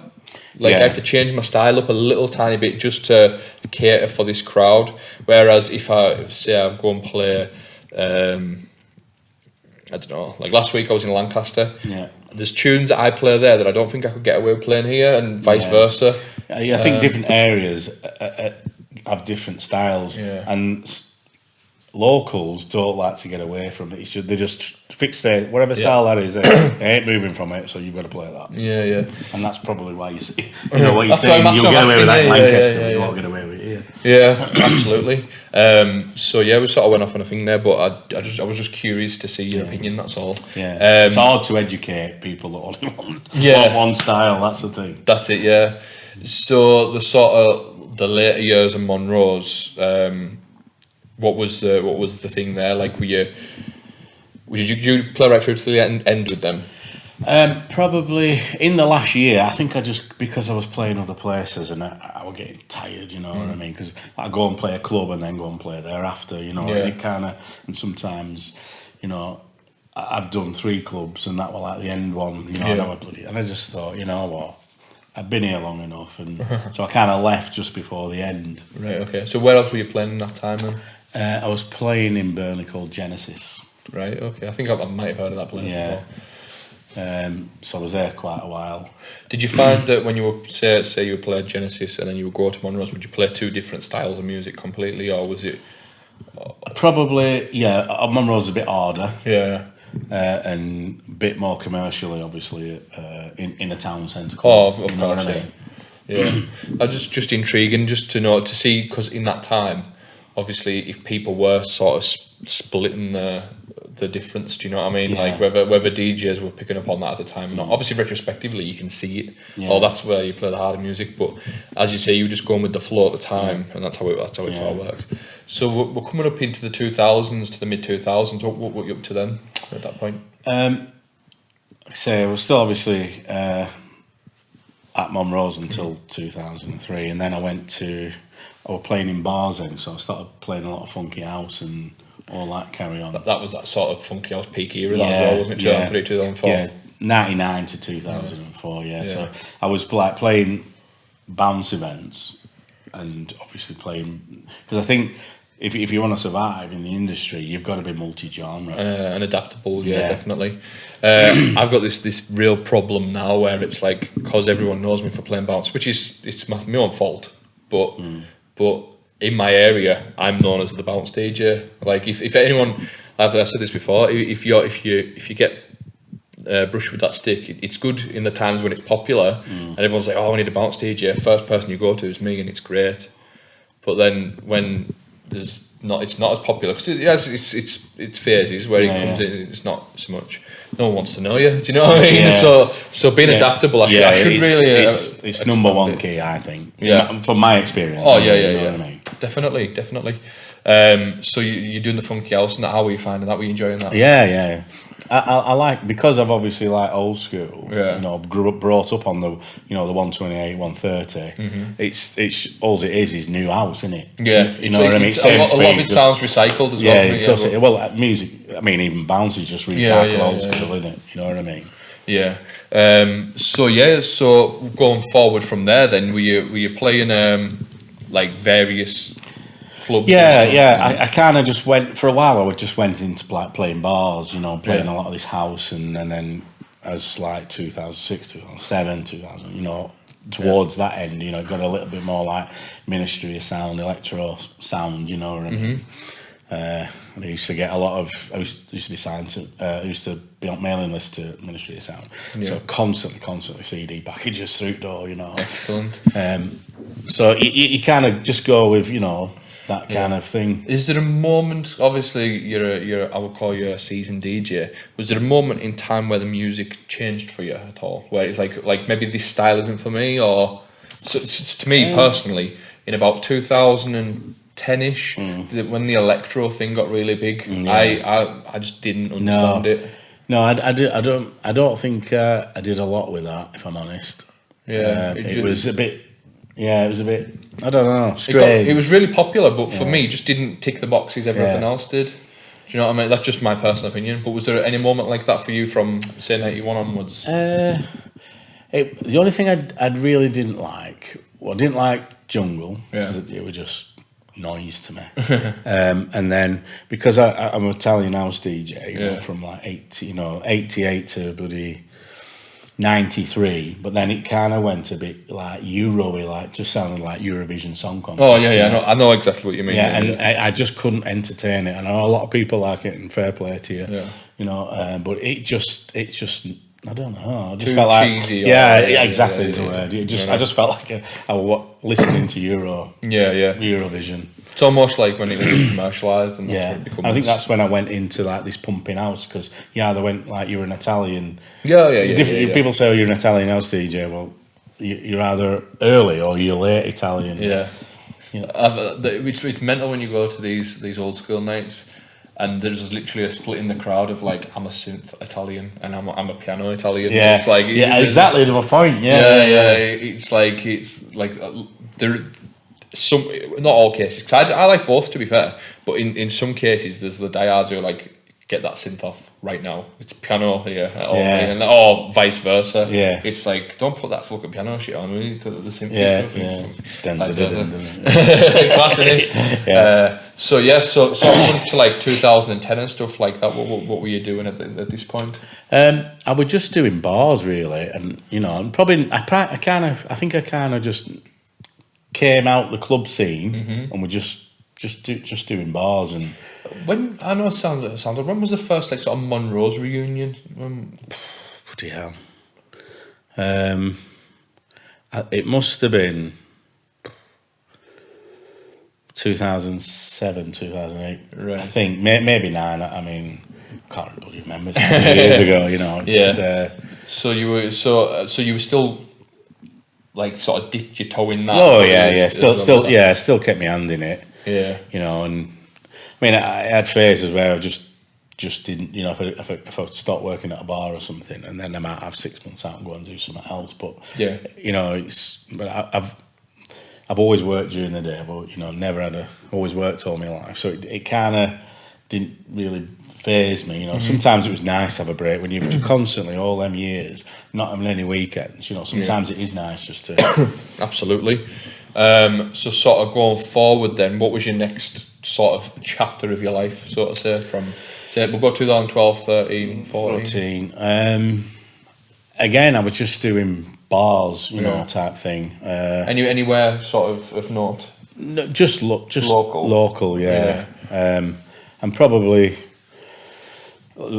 Like, I have to change my style up a little tiny bit just to cater for this crowd. Whereas if I go and play, I don't know, like last week I was in Lancaster. Yeah. There's tunes that I play there that I don't think I could get away with playing here, and vice versa. I think different areas have different styles, and locals don't like to get away from it. They just fix their whatever style that is. They ain't moving from it, so you've got to play that. Yeah. And that's probably why you see, what you're saying. You'll get away with that in Lancaster. You won't get away with it here. Yeah, absolutely. So we sort of went off on a thing there, but I was just curious to see your opinion. That's all. Yeah. It's hard to educate people that only want one style. That's the thing. That's it. Yeah. So the later years of Monroe's. What was the thing there? Like, did you play right through to the end with them? Probably in the last year, I think because I was playing other places and I was getting tired, you know what I mean? Because I go and play a club and then go and play thereafter, you know. Yeah. It kind of, and sometimes, you know, I've done 3 clubs and that was like the end one, you know. And I just thought, you know what, I've been here long enough, and so I kind of left just before the end. Right. Okay. So where else were you playing in that time then? I was playing in Burnley called Genesis. Right. Okay. I think I might have heard of that place before. So I was there quite a while. Did you find that when you were say you would play Genesis and then you would go to Monroe's, would you play 2 different styles of music completely, or was it? Probably, yeah. Monroe's a bit harder. Yeah. And a bit more commercially, obviously, in a town centre. Oh, of you know course, what I mean? yeah. Just intriguing, just to know, to see, because in that time, obviously, if people were sort of splitting the difference, do you know what I mean? Yeah. Like whether DJs were picking up on that at the time or not. Obviously, retrospectively, you can see it. Yeah. Oh, that's where you play the harder music. But as you say, you were just going with the flow at the time, and that's how it sort of works. So we're coming up into the 2000s to the mid 2000s. What were you up to then at that point? So I was still obviously at Monroe's until 2003, and then I was playing in bars then, so I started playing a lot of funky house and all that carry on. That was that sort of funky house peak era, that as well, wasn't it? 2003, 2004. Yeah, 99 to 2004. Yeah. So I was like playing bounce events, and obviously playing, because I think if you want to survive in the industry, you've got to be multi-genre and adaptable. Yeah, definitely. I've got this real problem now where it's like, because everyone knows me for playing bounce, which it's my own fault, but in my area, I'm known as the bounce DJ. Like if anyone, I've said this before, if you get brushed with that stick, it's good in the times when it's popular, and everyone's like, oh, I need a bounce DJ. First person you go to is me, and it's great. But then when it's not as popular, because it's phases where it comes in, it's not so much. No one wants to know you. Do you know what I mean? So being adaptable, I should really. It's number one key, I think. Yeah, from my experience. Oh you know yeah. what I mean? Definitely. So you're doing the funky house and that. How were you finding that? Were you enjoying that? Yeah. I like, because I've obviously like old school. Yeah. You know, brought up on the the 128, 130. It's all it is new house, isn't it? Yeah. You know what I mean? A lot of it sounds recycled as well. Yeah, of course. Well, music. I mean, even bounce is just recycled old school, isn't it? You know what I mean? Yeah. So going forward from there, then were you playing like various clubs? Yeah. I kind of just went for a while. I just went into like playing bars, playing a lot of this house, and then as like 2006, 2007, 2000, towards that end, got a little bit more like Ministry of Sound, electro sound, you know what I mean? And I used to get a lot of. I used to be signed to. I used to be on mailing list to Ministry of Sound. So constantly CD packages through the door. Excellent. So you kind of just go with that kind of thing. Is there a moment? Obviously, you're I would call you a seasoned DJ. Was there a moment in time where the music changed for you at all? Where it's like maybe this style isn't for me, or so to me personally, in about 2010-ish, when the electro thing got really big, I just didn't understand it. No, I don't think I did a lot with that, if I'm honest. Yeah, it was a bit. Yeah, it was a bit. I don't know. Strange. It was really popular, but for me, just didn't tick the boxes everything else did. Do you know what I mean? That's just my personal opinion. But was there any moment like that for you from say 91 onwards? The only thing I really didn't like. Well, I didn't like jungle. Yeah. It was just noise to me. And then because I'm an Italian house DJ, from like 88 to bloody 93, but then it kind of went a bit like Euro-y, like just sounded like Eurovision Song Contest. Oh yeah, I know exactly what you mean. Yeah, and I just couldn't entertain it. I know a lot of people like it, and fair play to you. Yeah. But it just I don't know. I just Too felt like cheesy. Exactly is the word. I just felt like I was listening to Eurovision. It's almost like when it was commercialised, and that's when it becomes. I think that's when I went into like this pumping house, because they went like you're an Italian. People say, oh, you're an Italian house DJ. Well, you're either early or you're late Italian. Yeah. It's mental when you go to these old school nights, and there's literally a split in the crowd of like, I'm a synth Italian and I'm a piano Italian. Yeah, it's like exactly to my point. It's like there. Some, not all cases, 'cause I like both, to be fair, but in some cases there's the diehards who are like, get that synth off right now, it's piano here, or vice versa. It's like, don't put that fucking piano shit on, we need the synth stuff. Classic. So to like 2010 and stuff like that, what were you doing at this point? I was just doing bars really, and and probably I think I kind of just came out the club scene, and we're just doing bars. And when I know it sounds when was the first like sort of Monroe's reunion? Bloody hell! It must have been 2007, 2008. Right. I think maybe 9. I mean, I can't really remember. It's a few years ago, It's just, so you were still like sort of dipped your toe in that. Oh yeah. Still kept my hand in it. Yeah. And I mean, I had phases where I just didn't. If I stopped working at a bar or something, and then I might have 6 months out and go and do something else. But yeah, but I've always worked during the day. I've never had always worked all my life, so it kind of didn't really phase me. Sometimes it was nice to have a break when you've constantly all them years not having any weekends. Sometimes it is nice just to. Absolutely. So sort of going forward then, what was your next sort of chapter of your life, so to say, from we'll go 2012, 13, 14. Again, I was just doing bars, type thing. Anywhere sort of note? No, just local, yeah. Yeah. And probably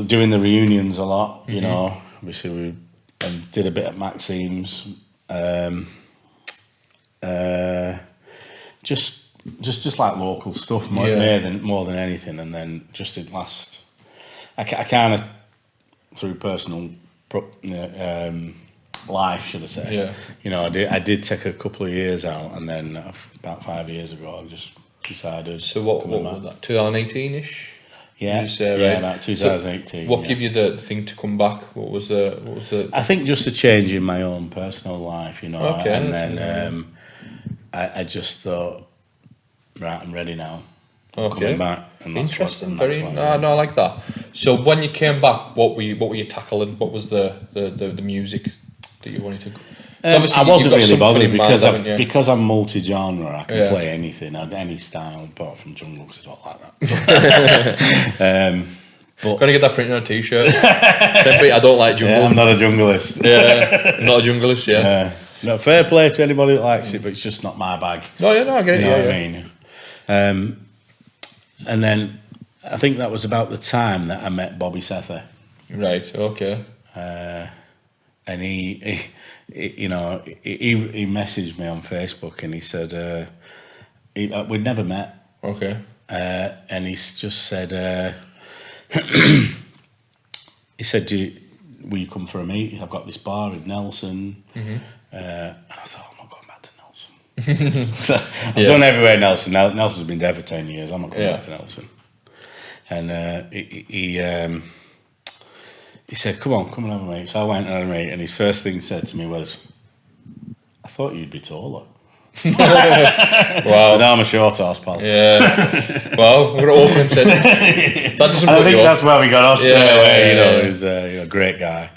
doing the reunions a lot, Obviously we did a bit at Maxime's. Just like local stuff more than anything, and then just did last. I kind of through personal life, should I say? Yeah. I did take a couple of years out, and then about 5 years ago, I just decided. So what was that? 2018ish. Yeah, right? About 2018. So what gave you the thing to come back? What was the? I think just a change in my own personal life, Okay, and then I just thought, right, I'm ready now. Okay. Coming back. And interesting. I like that. So when you came back, what were you tackling? What was the music that you wanted to? I wasn't really bothered because I'm multi-genre. I can play anything, any style, apart from jungle, because I don't like that. But gonna get that printed on a t-shirt. Sempie, I don't like jungle. I'm not a junglist. Yeah, not a junglist. Yeah. No, fair play to anybody that likes it, but it's just not my bag. No, I get it. You know what I mean? And then I think that was about the time that I met Bobby Sether. Right. Okay. And he messaged me on Facebook and he said we'd never met. Okay. And he's just said he said, will you come for a meet? I've got this bar in Nelson. And I thought, I'm not going back to Nelson. I've done everywhere Nelson. Nelson's been there for 10 years. I'm not going back to Nelson. And he said, come and have a meet. So I went and had a meet, and his first thing he said to me was, I thought you'd be taller. Wow. But now I'm a short horse, pal. Yeah. Well, we're going to open sentence. That doesn't I put think you that's off. where we got off straight away. Yeah. He was a great guy.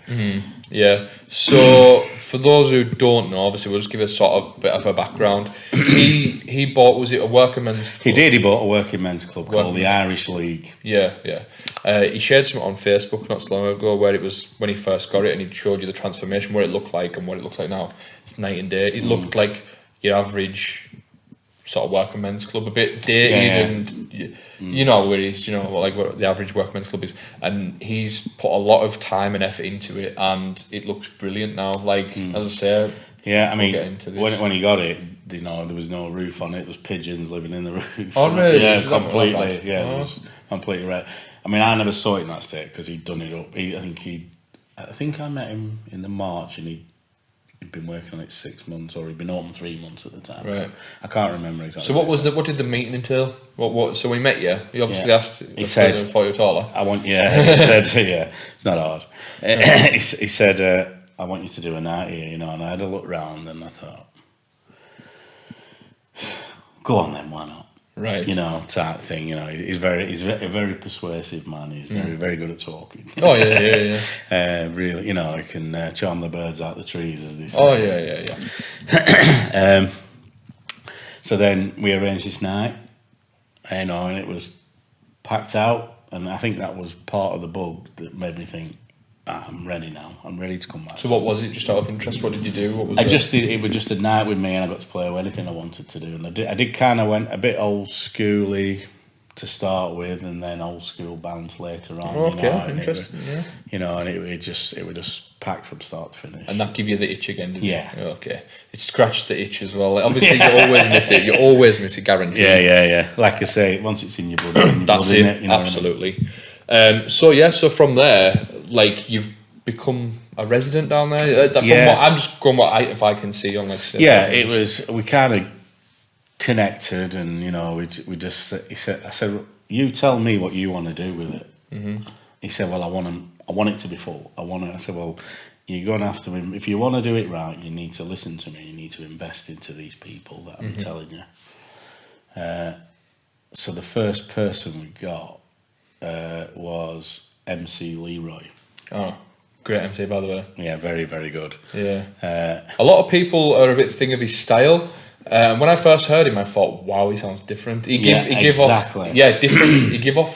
Yeah. So for those who don't know, obviously we'll just give a sort of bit of a background. He bought, was it a working men's club? He did. He bought a working men's club called the Irish League. Yeah. He shared something on Facebook not so long ago where it was when he first got it, and he showed you the transformation, what it looked like and what it looks like now. It's night and day. It looked like your average sort of working men's club, a bit dated, and you know where it is, like what the average working men's club is, and he's put a lot of time and effort into it, and it looks brilliant now. Like as I say, I mean, get into this. when he got it, there was no roof on it. There was pigeons living in the roof. Oh really? Yeah, completely. Yeah, it was completely red. I mean, I never saw it in that state because he'd done it up. I think I met him in the March, and he he'd been working on it 6 months, or he'd been open 3 months at the time. Right. I can't remember exactly. So what did the meeting entail? What? So we met you. He obviously Yeah. asked. He said, "Thought you were taller." He said, yeah, it's not hard. He said, I want you to do a night here, and I had a look round and I thought, go on then, why not? Right. Type thing. He's a very persuasive man. He's very good at talking. Oh yeah. Really, he can charm the birds out the trees, as they say. Oh yeah. So then we arranged this night, and it was packed out, and I think that was part of the bug that made me think, I'm ready now. I'm ready to come back. So what was it? Just out of interest, what did you do? What was it was just a night with me, and I got to play anything I wanted to do, and I did kind of went a bit old schooly to start with, and then old school bounce later on. Oh, okay, interesting. And it was just packed from start to finish. And that give you the itch again, didn't Yeah. it? Okay. It scratched the itch as well. Like, obviously, you always miss it. You always miss it, guaranteed. Yeah. Like I say, once it's in your blood, it's in your That's blood, it. innit? Absolutely. So from there, like you've become a resident down there. I'm just going if I can see on like. It was. We kind of connected, and we just. I said, you tell me what you want to do with it. Mm-hmm. He said, well, I want it to be full. I said, well, you're going to have to. If you want to do it right, you need to listen to me. You need to invest into these people that I'm telling you. So the first person we got was MC Leroy. Oh, great MC, by the way. Yeah, very, very good. Yeah. A lot of people are a bit thing of his style. When I first heard him, I thought, "Wow, he sounds different." He give off different. He give off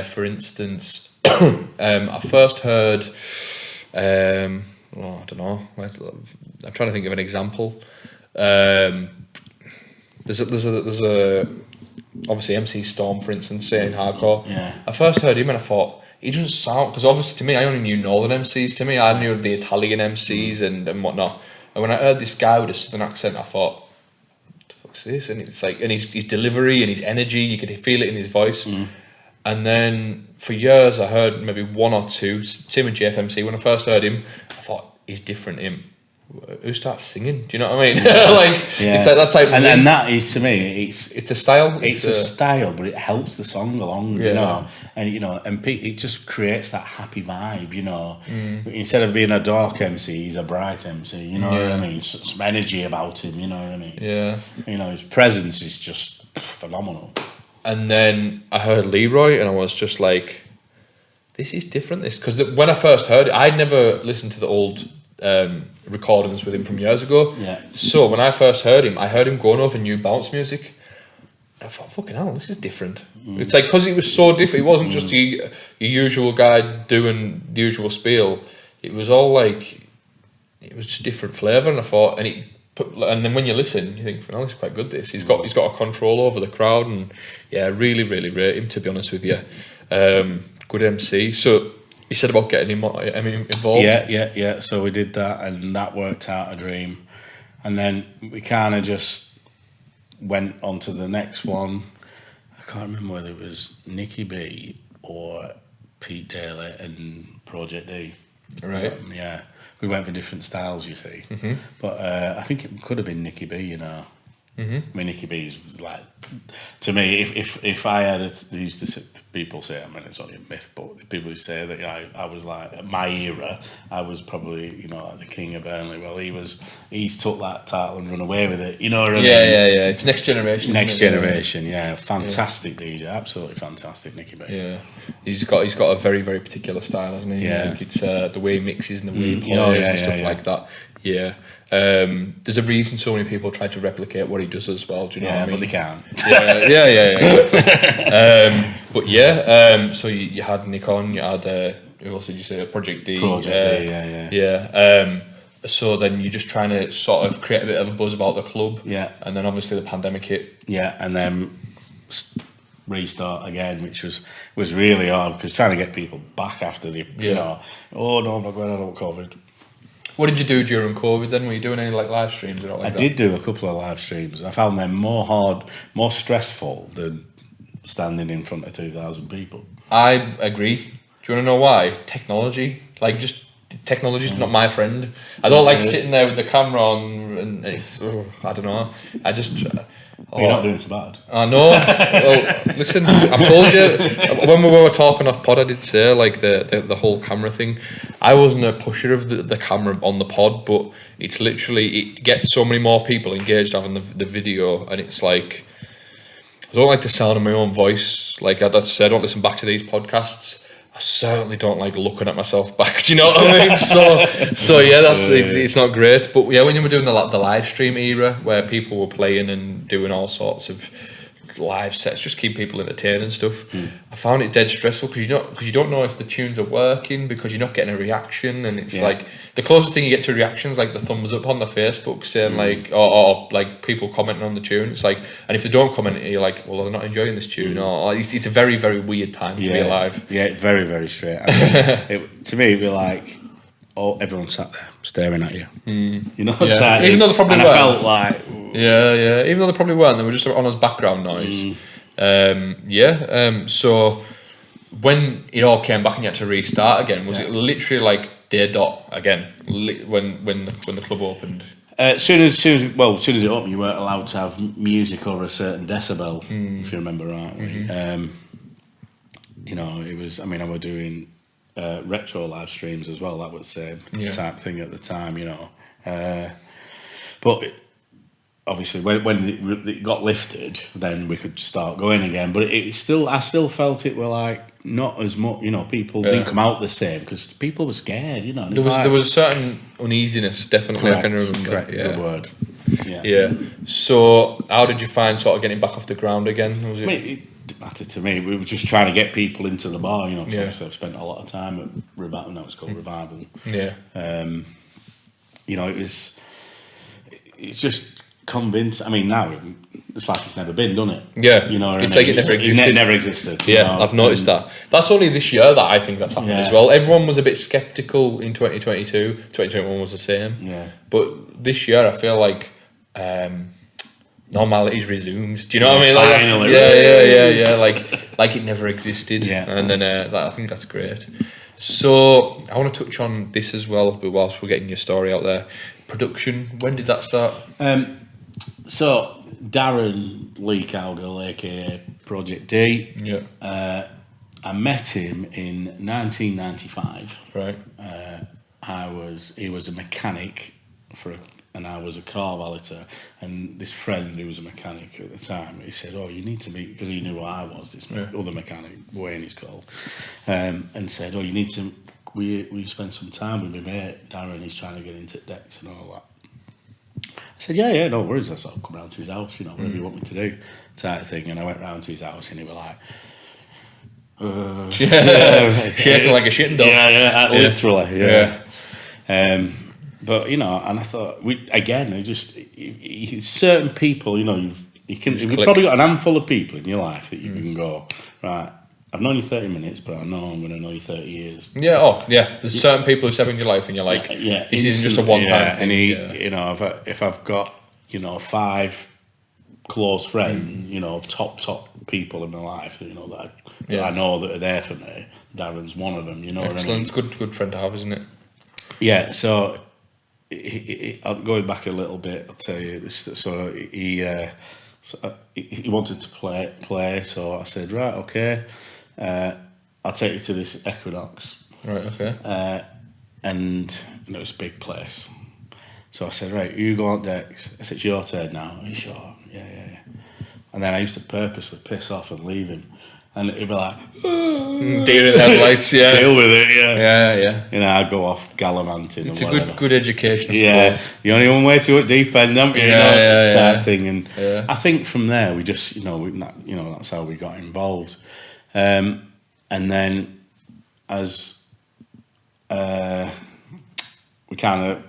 for instance, I first heard. I don't know. I'm trying to think of an example. There's a obviously MC Storm, for instance, saying hardcore. Yeah. I first heard him and I thought, he doesn't sound, because obviously to me, I only knew northern MCs. To me, I knew the Italian MCs and whatnot. And when I heard this guy with a southern accent, I thought, what the fuck's this? And it's like, and his delivery and his energy, you could feel it in his voice. And then for years, I heard maybe one or two, Tim and JFMC. When I first heard him, I thought, he's different. Who starts singing? Do you know what I mean? It's like that type of thing. And that is, to me, it's a style. It's a style, but it helps the song along, and it just creates that happy vibe, Instead of being a dark MC, he's a bright MC, you know what I mean? Some energy about him, you know what I mean? Yeah. His presence is just phenomenal. And then I heard Leroy, and I was just like, this is different. Because when I first heard it, I'd never listened to the old recordings with him from years ago. Yeah. So when I first heard him, I heard him going over new bounce music. I thought, fucking hell, this is different. It's like, because it was so different. It wasn't just your usual guy doing the usual spiel. It was all like, it was just different flavour. And I thought, and then when you listen, you think, "Oh, this is quite good. This he's got a control over the crowd, and really, really rate him. To be honest with you, good MC." So you said about getting him involved. Yeah. So we did that, and that worked out a dream. And then we kind of just went on to the next one. I can't remember whether it was Nicky B or Pete Daly and Project D. Right. We went for different styles, you see. Mm-hmm. But I think it could have been Nicky B, Mm-hmm. I mean, Nicky B's like, to me, if I had people say, I mean, it's only a myth, but people who say that I was like, at my era, I was probably, like the king of Burnley. Well, he's took that title and run away with it. You know what I mean? Yeah. It's next generation. Next generation, fantastic DJ, absolutely fantastic, Nicky B. Yeah, he's got a very, very particular style, hasn't he? Yeah, like it's the way he mixes and the way he plays and stuff like that. Yeah. There's a reason so many people try to replicate what he does as well. Do you know what I mean? But they can't. Exactly. So you had Nick on, you had who else did you say? Project D. So then you're just trying to sort of create a bit of a buzz about the club. Yeah. And then obviously the pandemic hit. Yeah, and then restart again, which was really hard because trying to get people back after oh no, I'm not going on COVID. What did you do during COVID then? Were you doing any live streams or I did do a couple of live streams. I found them more stressful than standing in front of 2,000 people. I agree. Do you want to know why? Technology. technology's not my friend. I don't like sitting there with the camera on, and it's, I don't know. I just. You're not doing so bad. I know. Well, listen, I've told you when we were talking off pod, I did say like the whole camera thing. I wasn't a pusher of the camera on the pod, but it's literally it gets so many more people engaged having the video, and it's like I don't like the sound of my own voice. Like that's said, I don't listen back to these podcasts. I certainly don't like looking at myself back. Do you know what I mean? So yeah, it's not great. But yeah, when you were doing the live stream era where people were playing and doing all sorts of live sets, just keep people entertained and stuff, I found it dead stressful because you don't know if the tunes are working because you're not getting a reaction, and it's like the closest thing you get to reactions like the thumbs up on the Facebook saying like or like people commenting on the tune. It's like, and if they don't comment, you're like, well, they're not enjoying this tune, or it's a very, very weird time to be alive. Yeah, very, very straight. I mean, to me, it'd be like, everyone sat there staring at you. You know, even though they probably weren't. I felt like, even though they probably weren't, they were just on as background noise. So when it all came back and you had to restart again, was it literally like day dot again when the club opened? As soon as it opened, you weren't allowed to have music over a certain decibel, if you remember rightly. You know, it was. I mean, I was doing retro live streams as well. That was the same type thing at the time, you know. But obviously, when it got lifted, then we could start going again. But I still felt it were like not as much. You know, people didn't come out the same because people were scared. You know, there was a certain uneasiness. Definitely, correct, I can remember. Correct, good word. Yeah. So, how did you find sort of getting back off the ground again? Was it? I mean, it didn't matter to me. We were just trying to get people into the bar. You know, so obviously I've spent a lot of time at Revival. Now it's called Revival. Yeah. You know, it's just convinced. I mean, now it's like it's never been, doesn't it? Yeah. You know, it's like it never existed. It never existed. Yeah, you know? I've noticed that. That's only this year that I think that's happened as well. Everyone was a bit sceptical in 2022. 2021 was the same. Yeah. But this year, I feel like normality's resumed. Do you know what I mean? Like, finally. Yeah. Like it never existed. Yeah. And then I think that's great. So I want to touch on this as well, but whilst we're getting your story out there, production. When did that start? So Darren Lee Cowgill, aka Project D. Yeah. I met him in 1995. Right. He was a mechanic and I was a car valeter, and this friend who was a mechanic at the time, he said, "Oh, you need to meet," because he knew who I was, this other mechanic, Wayne he's called, and said, "Oh, you need to, we spend some time with my mate Darren, he's trying to get into decks and all that." I said, yeah, no worries, I sort of come round to his house, you know, whatever you want me to do, type thing. And I went round to his house and he was like, shaking like a shitting dog. Yeah, literally, but you know, and I thought certain people, you know, you've probably got an handful of people in your life that you can go, right, I've known you 30 minutes, but I know I'm going to know you 30 years. Yeah, There's certain people who step in your life and you're like, this isn't just a one-time thing. And you know, if I've got, you know, 5 close friends, you know, top people in my life that, you know, that I know that are there for me, Darren's one of them, you know. Excellent. It's good friend to have, isn't it? Yeah, so going back a little bit, I'll tell you this. So he wanted to play. So I said, right, okay, I'll take you to this Equinox. Right, okay. And it was a big place. So I said, right, you go on decks. I said, it's your turn now. Are you sure? Yeah. And then I used to purposely piss off and leave him. And he'd be like, deer in the headlights, deal with it, yeah. You know, I'd go off gallivanting. It's a good education, I suppose. You only one way to it deep end, don't you? Type thing. And I think from there we just, you know, that's how we got involved. And then as we kind of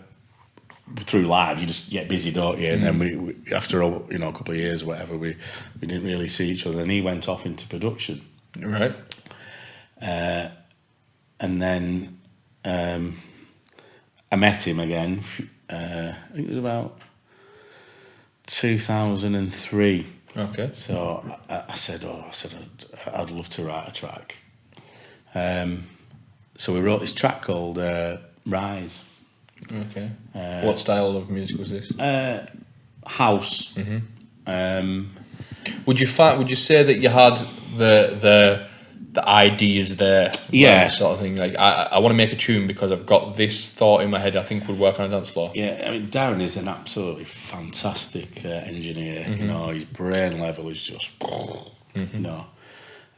through live, you just get busy, don't you? And then we after a couple of years or whatever, we didn't really see each other. And he went off into production, right? And then I met him again. I think it was about 2003. Okay. So I said, I'd love to write a track. So we wrote this track called Rise. Okay. What style of music was this? House. Would you say that you had the ideas there? Yeah. Sort of thing. Like I want to make a tune because I've got this thought in my head I think would work on a dance floor. Yeah, I mean, Darren is an absolutely fantastic engineer. You know, his brain level is just, you know.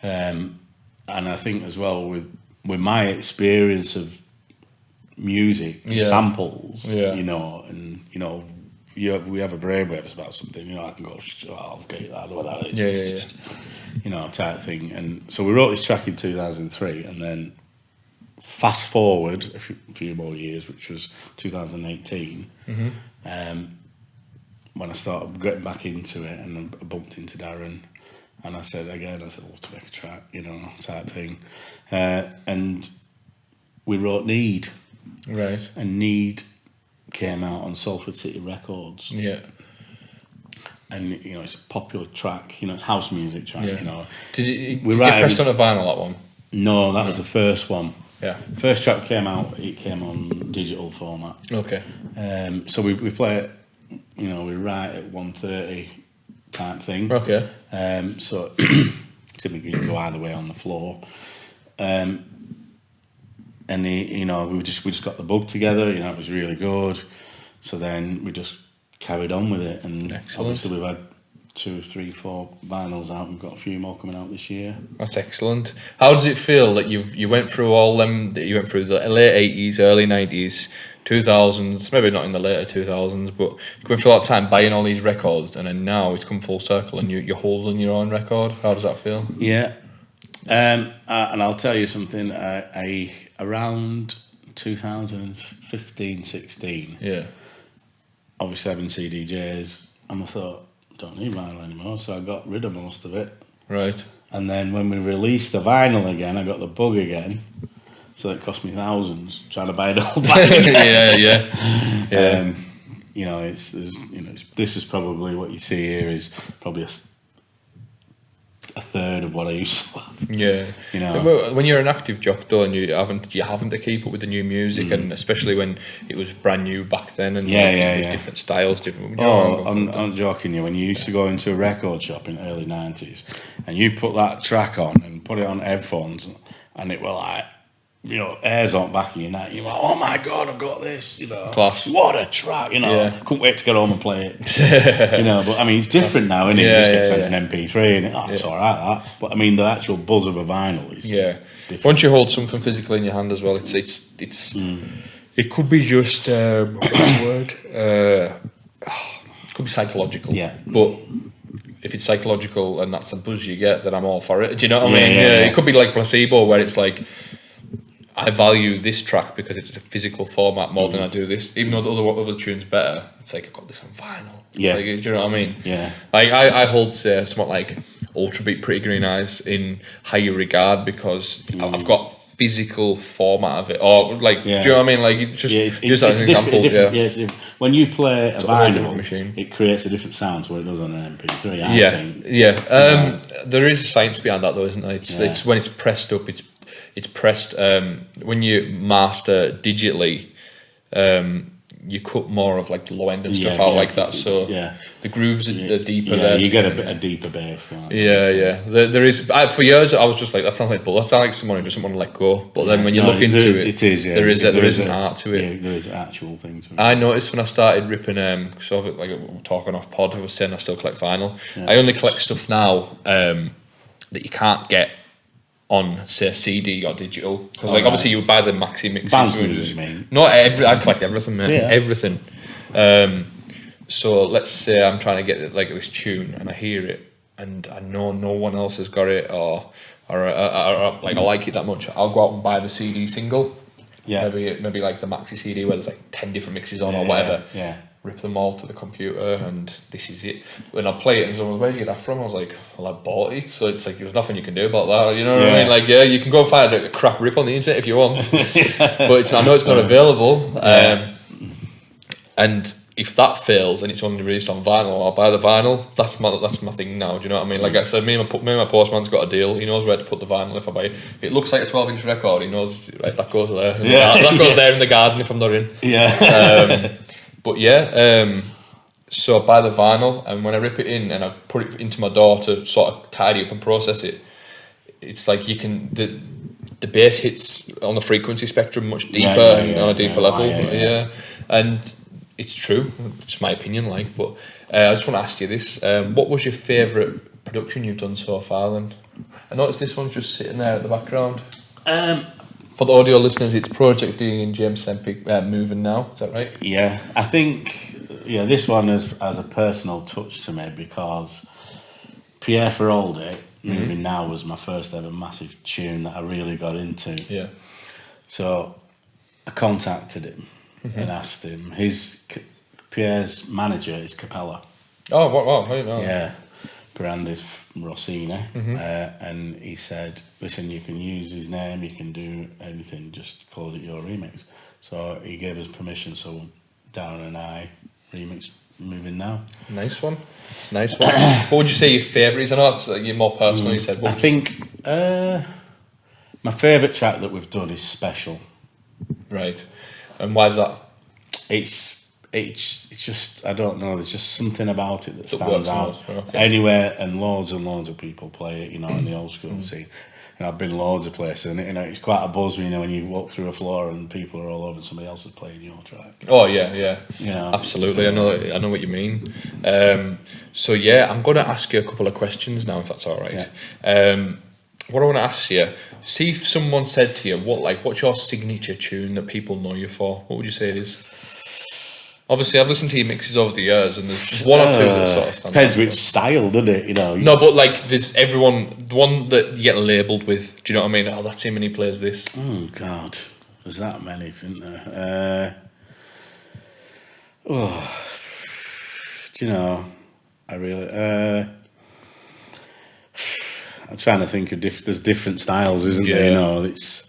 And I think as well with my experience of music, samples, you know, and, you know, we have a brainwaves about something, you know, I can go, I'll get that, or that is. You know, type thing. And so we wrote this track in 2003, and then fast forward a few more years, which was 2018, when I started getting back into it, and I bumped into Darren, and I said, well, to make a track, you know, type thing. And we wrote Need. Right. And Need came out on Salford City Records. Yeah. And, you know, it's a popular track, you know, it's house music track, you know. Did you pressed on a vinyl, that one? No, that was the first one. Yeah. First track came out, it came on digital format. Okay. So we play it, you know, we write at 1:30 type thing. Okay. So typically you go either way on the floor. And you know, we just got the bug together, you know, it was really good. So then we just carried on with it, and obviously we've had 2, 3, 4 vinyls out. We've got a few more coming out this year. That's excellent. How does it feel that you went through all them? That you went through the late 80s, early 90s, 2000s, maybe not in the later 2000s, but you went through a lot of time buying all these records, and then now it's come full circle, and you're holding your own record. How does that feel? Yeah, and I'll tell you something. I around 2015, 16. Yeah. Obviously having CDJs, and I thought, don't need vinyl anymore, so I got rid of most of it. Right. And then when we released the vinyl again, I got the bug again, so it cost me thousands trying to buy it all back again. yeah. You know, this is probably what you see here is probably a third of what I used to have. Yeah. You know, when you're an active jock though, and you having to keep up with the new music, and especially when it was brand new back then, and it was different styles, different. I'm not joking you. When you used to go into a record shop in the early 90s, and you put that track on and put it on headphones, and it were like, you know, hairs on back of your neck. You're like, oh my god, I've got this. You know, class. What a track. You know, couldn't wait to get home and play it. You know, but I mean, it's different now, isn't it? You just get sent an MP3, and it's all right. That, but I mean, the actual buzz of a vinyl is different. Once you hold something physically in your hand as well, it's it could be just what's the word? It could be psychological. Yeah, but. If it's psychological and that's the buzz you get, then I'm all for it. Do you know what I mean? It could be like placebo, where it's like, I value this track because it's a physical format more than I do this. Even though the other tune's better, it's like, I've got this on vinyl. Yeah. Like, do you know what I mean? Yeah. Like I hold somewhat like Ultra Beat Pretty Green Eyes in higher regard because I've got physical format of it, or like, do you know what I mean? Like, you just use that as an example. When you play a vinyl machine, it creates a different sound to what it does on an MP3. I think. There is a science behind that, though, isn't there? It's when it's pressed up. It's pressed when you master digitally. You cut more of like the low end and stuff out like that, so the grooves are deeper there. You get a deeper bass. Like There is. For years, I was just like, that sounds like bull. That sounds like someone who doesn't want to let go. But then when you look into it, there is an art to it. Yeah, there is actual things. I noticed when I started ripping, sort of like talking off pod, I was saying I still collect vinyl. I only collect stuff now that you can't get on, say, CD or digital, because obviously you would buy the maxi mixes. Bands music, you mean? Not I collect everything, man. Everything. So let's say I'm trying to get like this tune and I hear it and I know no one else has got it, or like I like it that much, I'll go out and buy the CD single. Yeah. Maybe like the maxi CD where there's like 10 different mixes on or whatever. Yeah. Rip them all to the computer, and this is it. When I play it, and someone was, where did you get that from? I was like, well, I bought it. So it's like, there's nothing you can do about that. You know what I mean? Like, you can go find a crap rip on the internet if you want, but I know it's not available. And if that fails and it's only released on vinyl, I'll buy the vinyl. That's my thing now. Do you know what I mean? Like I said, me and my postman's got a deal. He knows where to put the vinyl if I buy it. If it looks like a 12-inch record, he knows right, that goes there. That goes there in the garden if I'm not in. Yeah. But yeah, so I buy the vinyl, and when I rip it in and I put it into my DAW to sort of tidy up and process it, it's like you can the bass hits on the frequency spectrum much deeper and on a deeper level. Yeah. And it's true. It's my opinion, like. But I just want to ask you this: what was your favourite production you've done so far? Then I noticed this one's just sitting there at the background. For the audio listeners, it's Project D and James Sempie moving now. Is that right? Yeah, I think this one has a personal touch to me because Pierre Feroldi, Moving Now, was my first ever massive tune that I really got into. Yeah. So I contacted him and asked him. Pierre's manager is Capella. Oh, wow! I didn't know. Yeah, Brandis Rossini, and he said, "Listen, you can use his name, you can do anything, just call it your remix." So he gave us permission. So Darren and I remixed Moving Now. Nice one. What would you say your favourite is? I know it's you're more personal. You said. I think my favourite track that we've done is Special. Right, and why is that? It's just, I don't know, there's just something about it that stands out anywhere, and loads of people play it, in the old school scene. And I've been loads of places, and it's quite a buzz, when you walk through a floor and people are all over and somebody else is playing your track. Oh yeah. Absolutely. I know what you mean. So yeah, I'm going to ask you a couple of questions now, if that's all right. Yeah. What I want to ask you, see if someone said to you, what's your signature tune that people know you for? What would you say it is? Obviously, I've listened to your mixes over the years, and there's one or two that sort of stand depends out. which style, doesn't it? No, but there's the one that you get labelled with. Do you know what I mean? Oh, that's him, and he plays this. Oh God, there's that many, isn't there? Do you know? I really. I'm trying to think of there's different styles, isn't there? It's.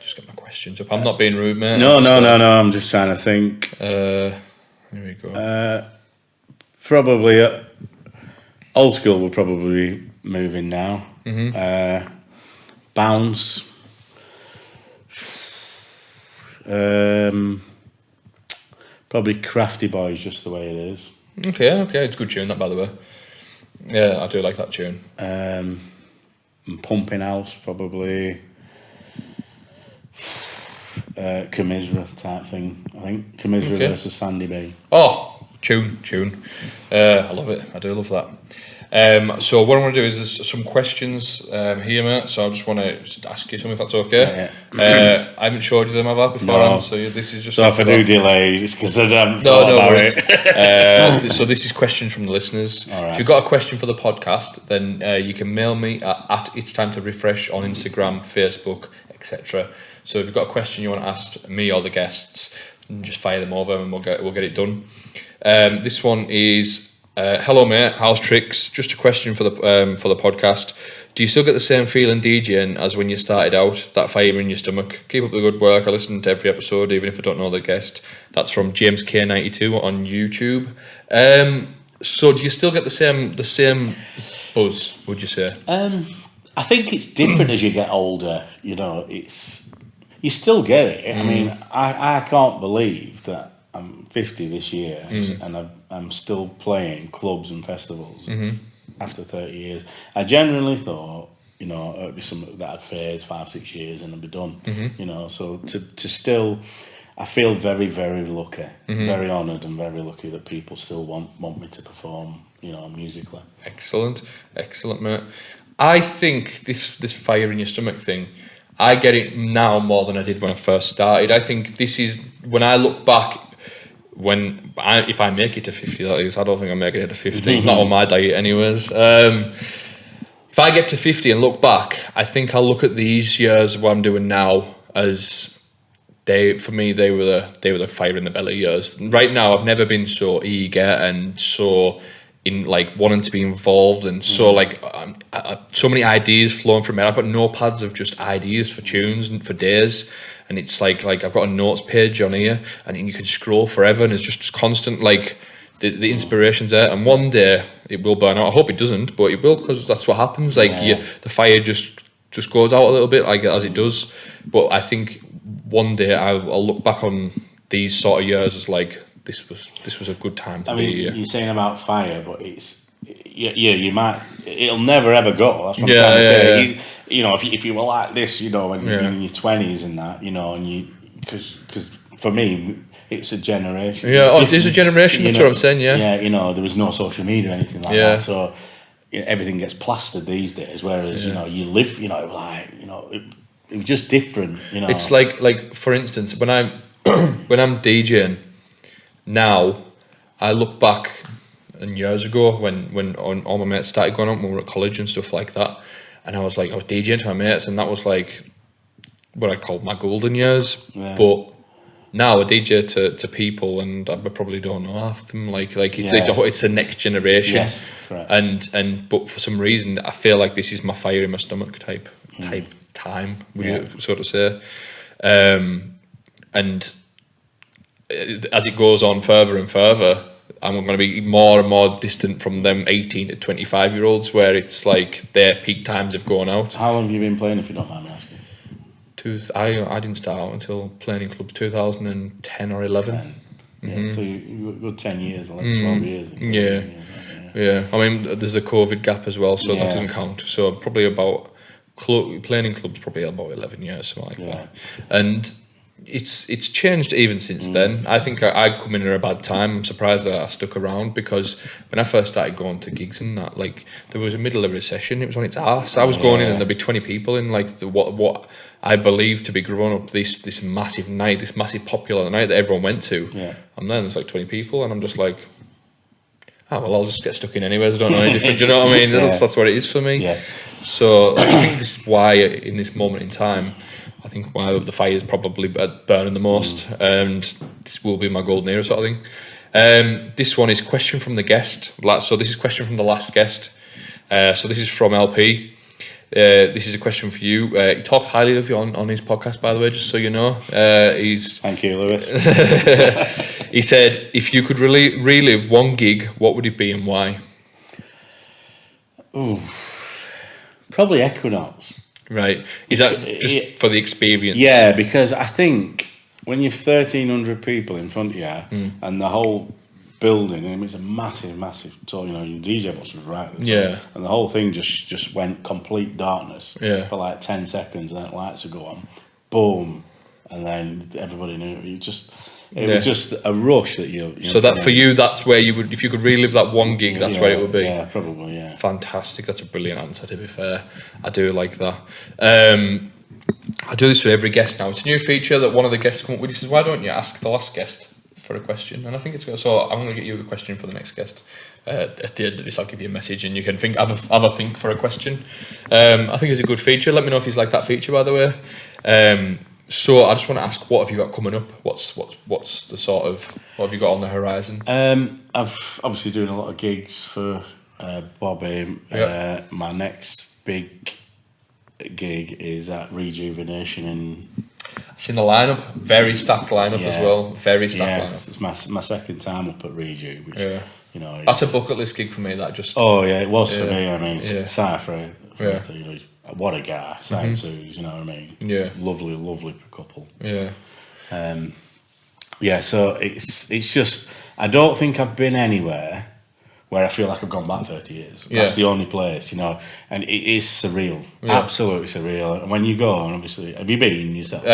Just get my questions up. I'm not being rude, mate. No. I'm just trying to think. Here we go. Probably old school will probably be Moving Now. Bounce. Probably Crafty Boys, just the way it is. Okay, it's a good tune, that, by the way. Yeah, I do like that tune. Pumping House, probably. Commisera type thing, I think. Commisera versus Sandy Bay. Oh, tune. I love it. I do love that. So what I want to do is there's some questions here, mate. So I just want to ask you something, if that's okay. Yeah. I haven't showed you them, have I, beforehand? No. So this is just. So if I do delay, it's because I haven't thought about it. So this is questions from the listeners. Right. If you've got a question for the podcast, then you can mail me at itstimetoriffresh on Instagram, Facebook, etc. So if you've got a question you want to ask me or the guests, just fire them over and we'll get it done. This one is, hello mate, how's tricks? Just a question for the podcast. Do you still get the same feeling DJing as when you started out? That fire in your stomach? Keep up the good work. I listen to every episode, even if I don't know the guest. That's from James K92 on YouTube. So do you still get the same buzz? Would you say? I think it's different as you get older. You still get it. I mean, I can't believe that I'm 50 this year and I'm still playing clubs and festivals after 30 years. I genuinely thought, it'd be something that I'd phase 5-6 years and I'd be done. So to still, I feel very, very lucky, very honoured and very lucky that people still want me to perform, musically. Excellent, mate. I think this fire in your stomach thing, I get it now more than I did when I first started. I think this is, when I look back, if I make it to 50, that is, I don't think I'm making it to 50, not on my diet anyways. If I get to 50 and look back, I think I'll look at these years, what I'm doing now, as they were the fire in the belly years. Right now, I've never been so eager and so in like wanting to be involved, and so like so many ideas flowing from it. I've got notepads of just ideas for tunes and for days, and it's like I've got a notes page on here, and you can scroll forever, and it's just constant like the inspiration's there. And one day it will burn out. I hope it doesn't, but it will, because that's what happens. Like the fire just goes out a little bit, like as it does. But I think one day I'll look back on these sort of years as like, this was a good time to be here. You're saying about fire, but it's you might, it'll never ever go. That's what I'm trying to say. You know, if you were like this, you know, when you're in your 20s and that, you know, and you because for me it's a generation. Yeah, it is a generation. That's what I'm saying. Yeah, you know, there was no social media or anything like that, so you know, everything gets plastered these days. Whereas you know, you live, you know, like, you know, it was just different. You know, it's like for instance, when I'm DJing now, I look back and years ago when all my mates started going out when we were at college and stuff like that, and I was DJing to my mates, and that was like what I called my golden years. But now I DJ to people, and I probably don't know half of them. Like it's the next generation. Yes, correct. And but for some reason I feel like this is my fire in my stomach type time. Would you sort of say? And as it goes on further and further, I'm going to be more and more distant from them 18 to 25 year olds, where it's like their peak times have gone out. How long have you been playing, if you don't mind me asking? I didn't start out until playing in clubs 2010 or 11. Yeah, so you got 10 years, 11, 12 years. Yeah. I mean, there's a COVID gap as well, so that doesn't count. So probably about playing in clubs probably about 11 years, something like that. And it's changed even since then. I think I come in at a bad time. I'm surprised that I stuck around, because when I first started going to gigs and that, like, there was a middle of a recession. It was on its arse. I was going in and there'd be 20 people in, like, what I believe to be growing up this massive night, this massive popular night that everyone went to. And then there's like 20 people, and I'm just like, oh well, I'll just get stuck in anyways. I don't know any different. Do you know what I mean? That's what it is for me. So I think this is why, in this moment in time, I think why the fire is probably burning the most, and this will be my golden era sort of thing. This one is question from the guest. So this is question from the last guest. So this is from LP. This is a question for you. He talked highly of you on his podcast, by the way, just so you know. Thank you, Lewis. He said, if you could relive one gig, what would it be and why? Ooh, probably Equinox. Right. Is that just for the experience? Yeah, because I think when you've 1,300 people in front of you and the whole building, and it's a massive tour, you know, your DJ box was right at the top, and the whole thing just went complete darkness for like 10 seconds, and then lights would go on, boom, and then everybody knew it was just a rush that you so that for you, that's where you would, if you could relive that one gig, that's where it would be. Yeah, probably. Yeah, fantastic. That's a brilliant answer, to be fair. I do like that. I do this with every guest now. It's a new feature that one of the guests come up with. He says, why don't you ask the last guest for a question? And I think it's good. So I'm going to get you a question for the next guest. At the end of this, I'll give you a message and you can have a think for a question. I think it's a good feature. Let me know if you like that feature, by the way. So I just want to ask, what have you got coming up? What's the sort of, what have you got on the horizon? I've obviously doing a lot of gigs for Bobby. My next big gig is at Rejuvenation in. It's in the lineup, very stacked lineup as well. Very stacked lineup. It's my second time up at Reju, which you know, that's a bucket list gig for me. That just it was for me. I mean, it's Cypher. You know, what a guy, you know what I mean? Yeah, lovely couple. Yeah. So it's just, I don't think I've been anywhere where I feel like I've gone back 30 years. That's the only place, you know, and it is surreal, absolutely surreal. And when you go, and obviously, have you been yourself?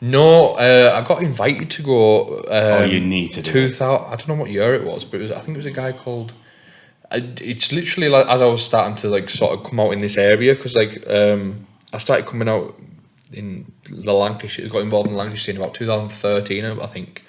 No, I got invited to go. You need to do 2000. I don't know what year it was, but I think it was a guy called. It's literally like as I was starting to like sort of come out in this area, because like I started coming out in the Lancashire, got involved in the Lancashire scene about 2013, I think.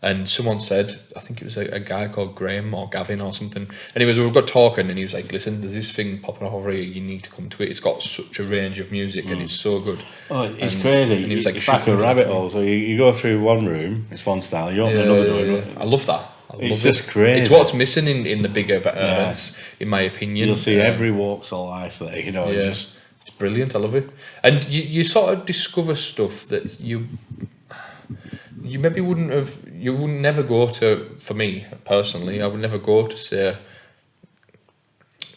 And someone said, I think it was a guy called Graham or Gavin or something. Anyways, we got talking and he was like, listen, there's this thing popping up over here, you need to come to it. It's got such a range of music and it's so good. Oh, it's crazy. And he was like, it's like a rabbit hole. So you go through one room, it's one style, you open another door. I love that. It's just crazy. It's what's missing in the bigger events, in my opinion. You'll see every walks of life there, you know. Yeah. It's brilliant. I love it. And you sort of discover stuff that you maybe you would never go to. For me personally, I would never go to say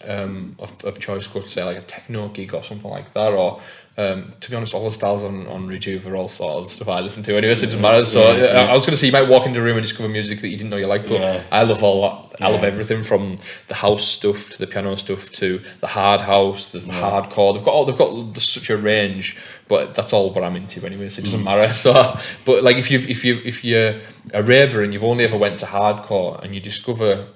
of choice, go to say like a techno gig or something like that, or to be honest, all the styles on Rejuve are all sort of stuff I listen to anyway, so it doesn't matter. So I was going to say, you might walk into a room and discover music that you didn't know you liked, but I love all that. I love everything from the house stuff to the piano stuff to the hard house. There's the hardcore. They've got such a range, but that's all what I'm into anyway, so it doesn't matter. So, but like if you're a raver and you've only ever went to hardcore and you discover,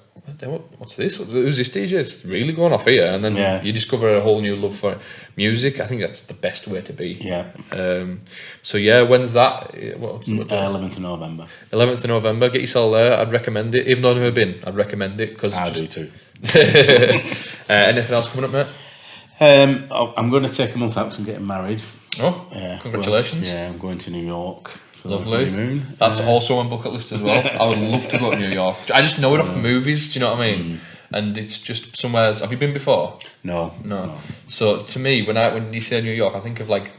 what's this? Who's this DJ? It's really going off here, and then you discover a whole new love for music. I think that's the best way to be. Yeah. So yeah, when's that? 11th of November. 11th of November. Get yourself there. I'd recommend it. Even though I've never been, I'd recommend it because I do too. Anything else coming up, mate? I'm going to take a month out because I'm getting married. Oh, congratulations! Well, I'm going to New York. Lovely. That's also on bucket list as well. I would love to go to New York. I just know it off the movies. Do you know what I mean? And it's just somewhere. Have you been before? No. So to me, when you say New York, I think of like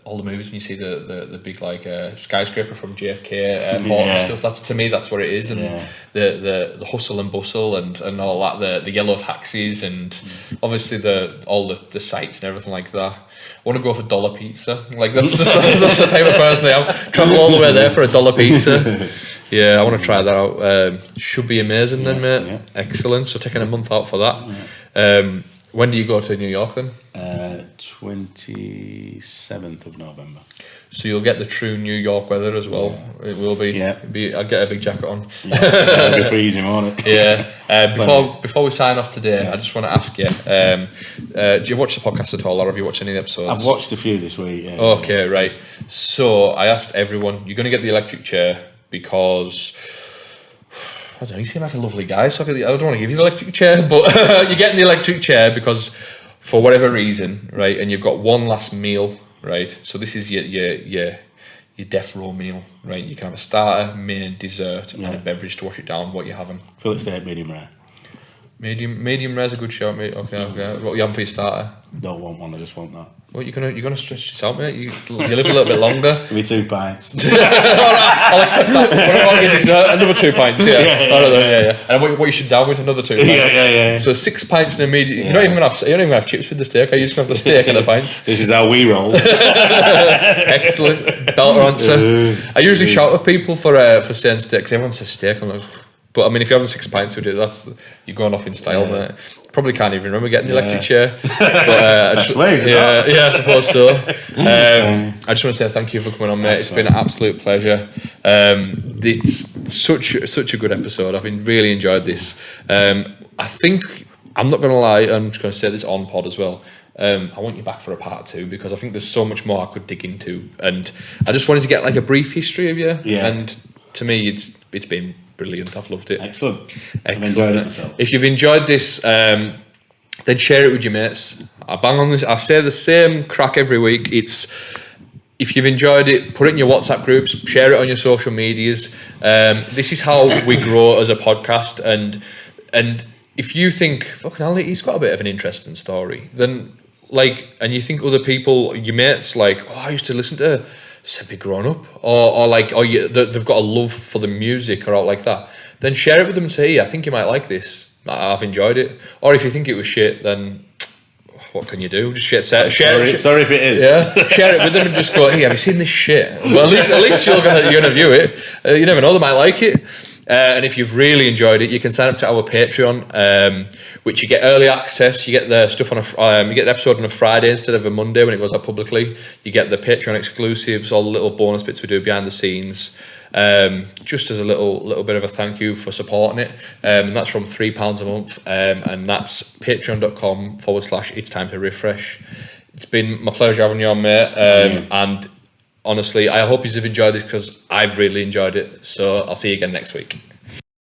all the movies when you see the big like skyscraper from JFK airport and stuff. That's, to me, that's what it is, and the hustle and bustle and all that, the yellow taxis and obviously all the sights and everything like that. I want to go for dollar pizza. Like that's the type of person I am. Travel all the way there for a dollar pizza. Yeah, I want to try that out. Should be amazing then, mate. Yeah. Excellent. So taking a month out for that. When do you go to New York then? 27th of November. So you'll get the true New York weather as well. It will be. Yeah. I'll get a big jacket on. It'll be freezing, won't it? Yeah. Before we sign off today, I just want to ask you: do you watch the podcast at all, or have you watched any episodes? I've watched a few this week. Yeah. Okay, right. So I asked everyone: you're going to get the electric chair because I don't know, you seem like a lovely guy, so I don't want to give you the electric chair, but you're getting the electric chair because for whatever reason, right? And you've got one last meal, right? So this is your death row meal, right? You can have a starter, main, dessert, and a beverage to wash it down. What you having? Fillet steak, medium rare. Medium rare is a good shout, mate. Okay. What you having for your starter? Don't want one. I just want that. Well, you're gonna stretch this out, mate. You live a little bit longer. Give me 2 pints. All right, I'll accept that. What about your dessert? Another 2 pints. Yeah. And what you should down with another 2 pints. Yeah. So 6 pints in a medium. You're not even gonna have chips with the steak. You just have the steak and the pints. This is how we roll. Excellent. Belter answer. I usually shout at people for saying steak because everyone says steak. I'm like. But I mean, if you're having 6 pints with it, you're going off in style, mate. Probably can't even remember getting the electric chair. But, I suppose so. I just want to say thank you for coming on, mate. It's been an absolute pleasure. It's such a good episode. I've really enjoyed this. I think, I'm not going to lie, I'm just going to say this on pod as well. I want you back for a part 2 because I think there's so much more I could dig into, and I just wanted to get like a brief history of you. Yeah. And to me, it's been brilliant. I've loved it. Excellent. I've enjoyed it myself. If you've enjoyed this, then share it with your mates. I bang on this. I say the same crack every week. If you've enjoyed it, put it in your WhatsApp groups, share it on your social medias. This is how we grow as a podcast. And if you think, fucking hell, he's got a bit of an interesting story, then and you think other people, your mates, I used to listen to Sempie growing up, or they've got a love for the music or out like that, then share it with them and say, hey, I think you might like this. I've enjoyed it. Or if you think it was shit, then what can you do? Just share it. Sorry if it is. Yeah, share it with them and just go, hey, have you seen this shit? Well, at least you're gonna view it. You never know, they might like it. And if you've really enjoyed it, you can sign up to our Patreon, which you get early access. You get the stuff you get the episode on a Friday instead of a Monday when it goes out publicly. You get the Patreon exclusives, all the little bonus bits we do behind the scenes, just as a little bit of a thank you for supporting it. And that's from £3 a month, and that's patreon.com/itstimetoriffresh. It's been my pleasure having you on, mate. And honestly, I hope you've enjoyed this because I've really enjoyed it. So I'll see you again next week.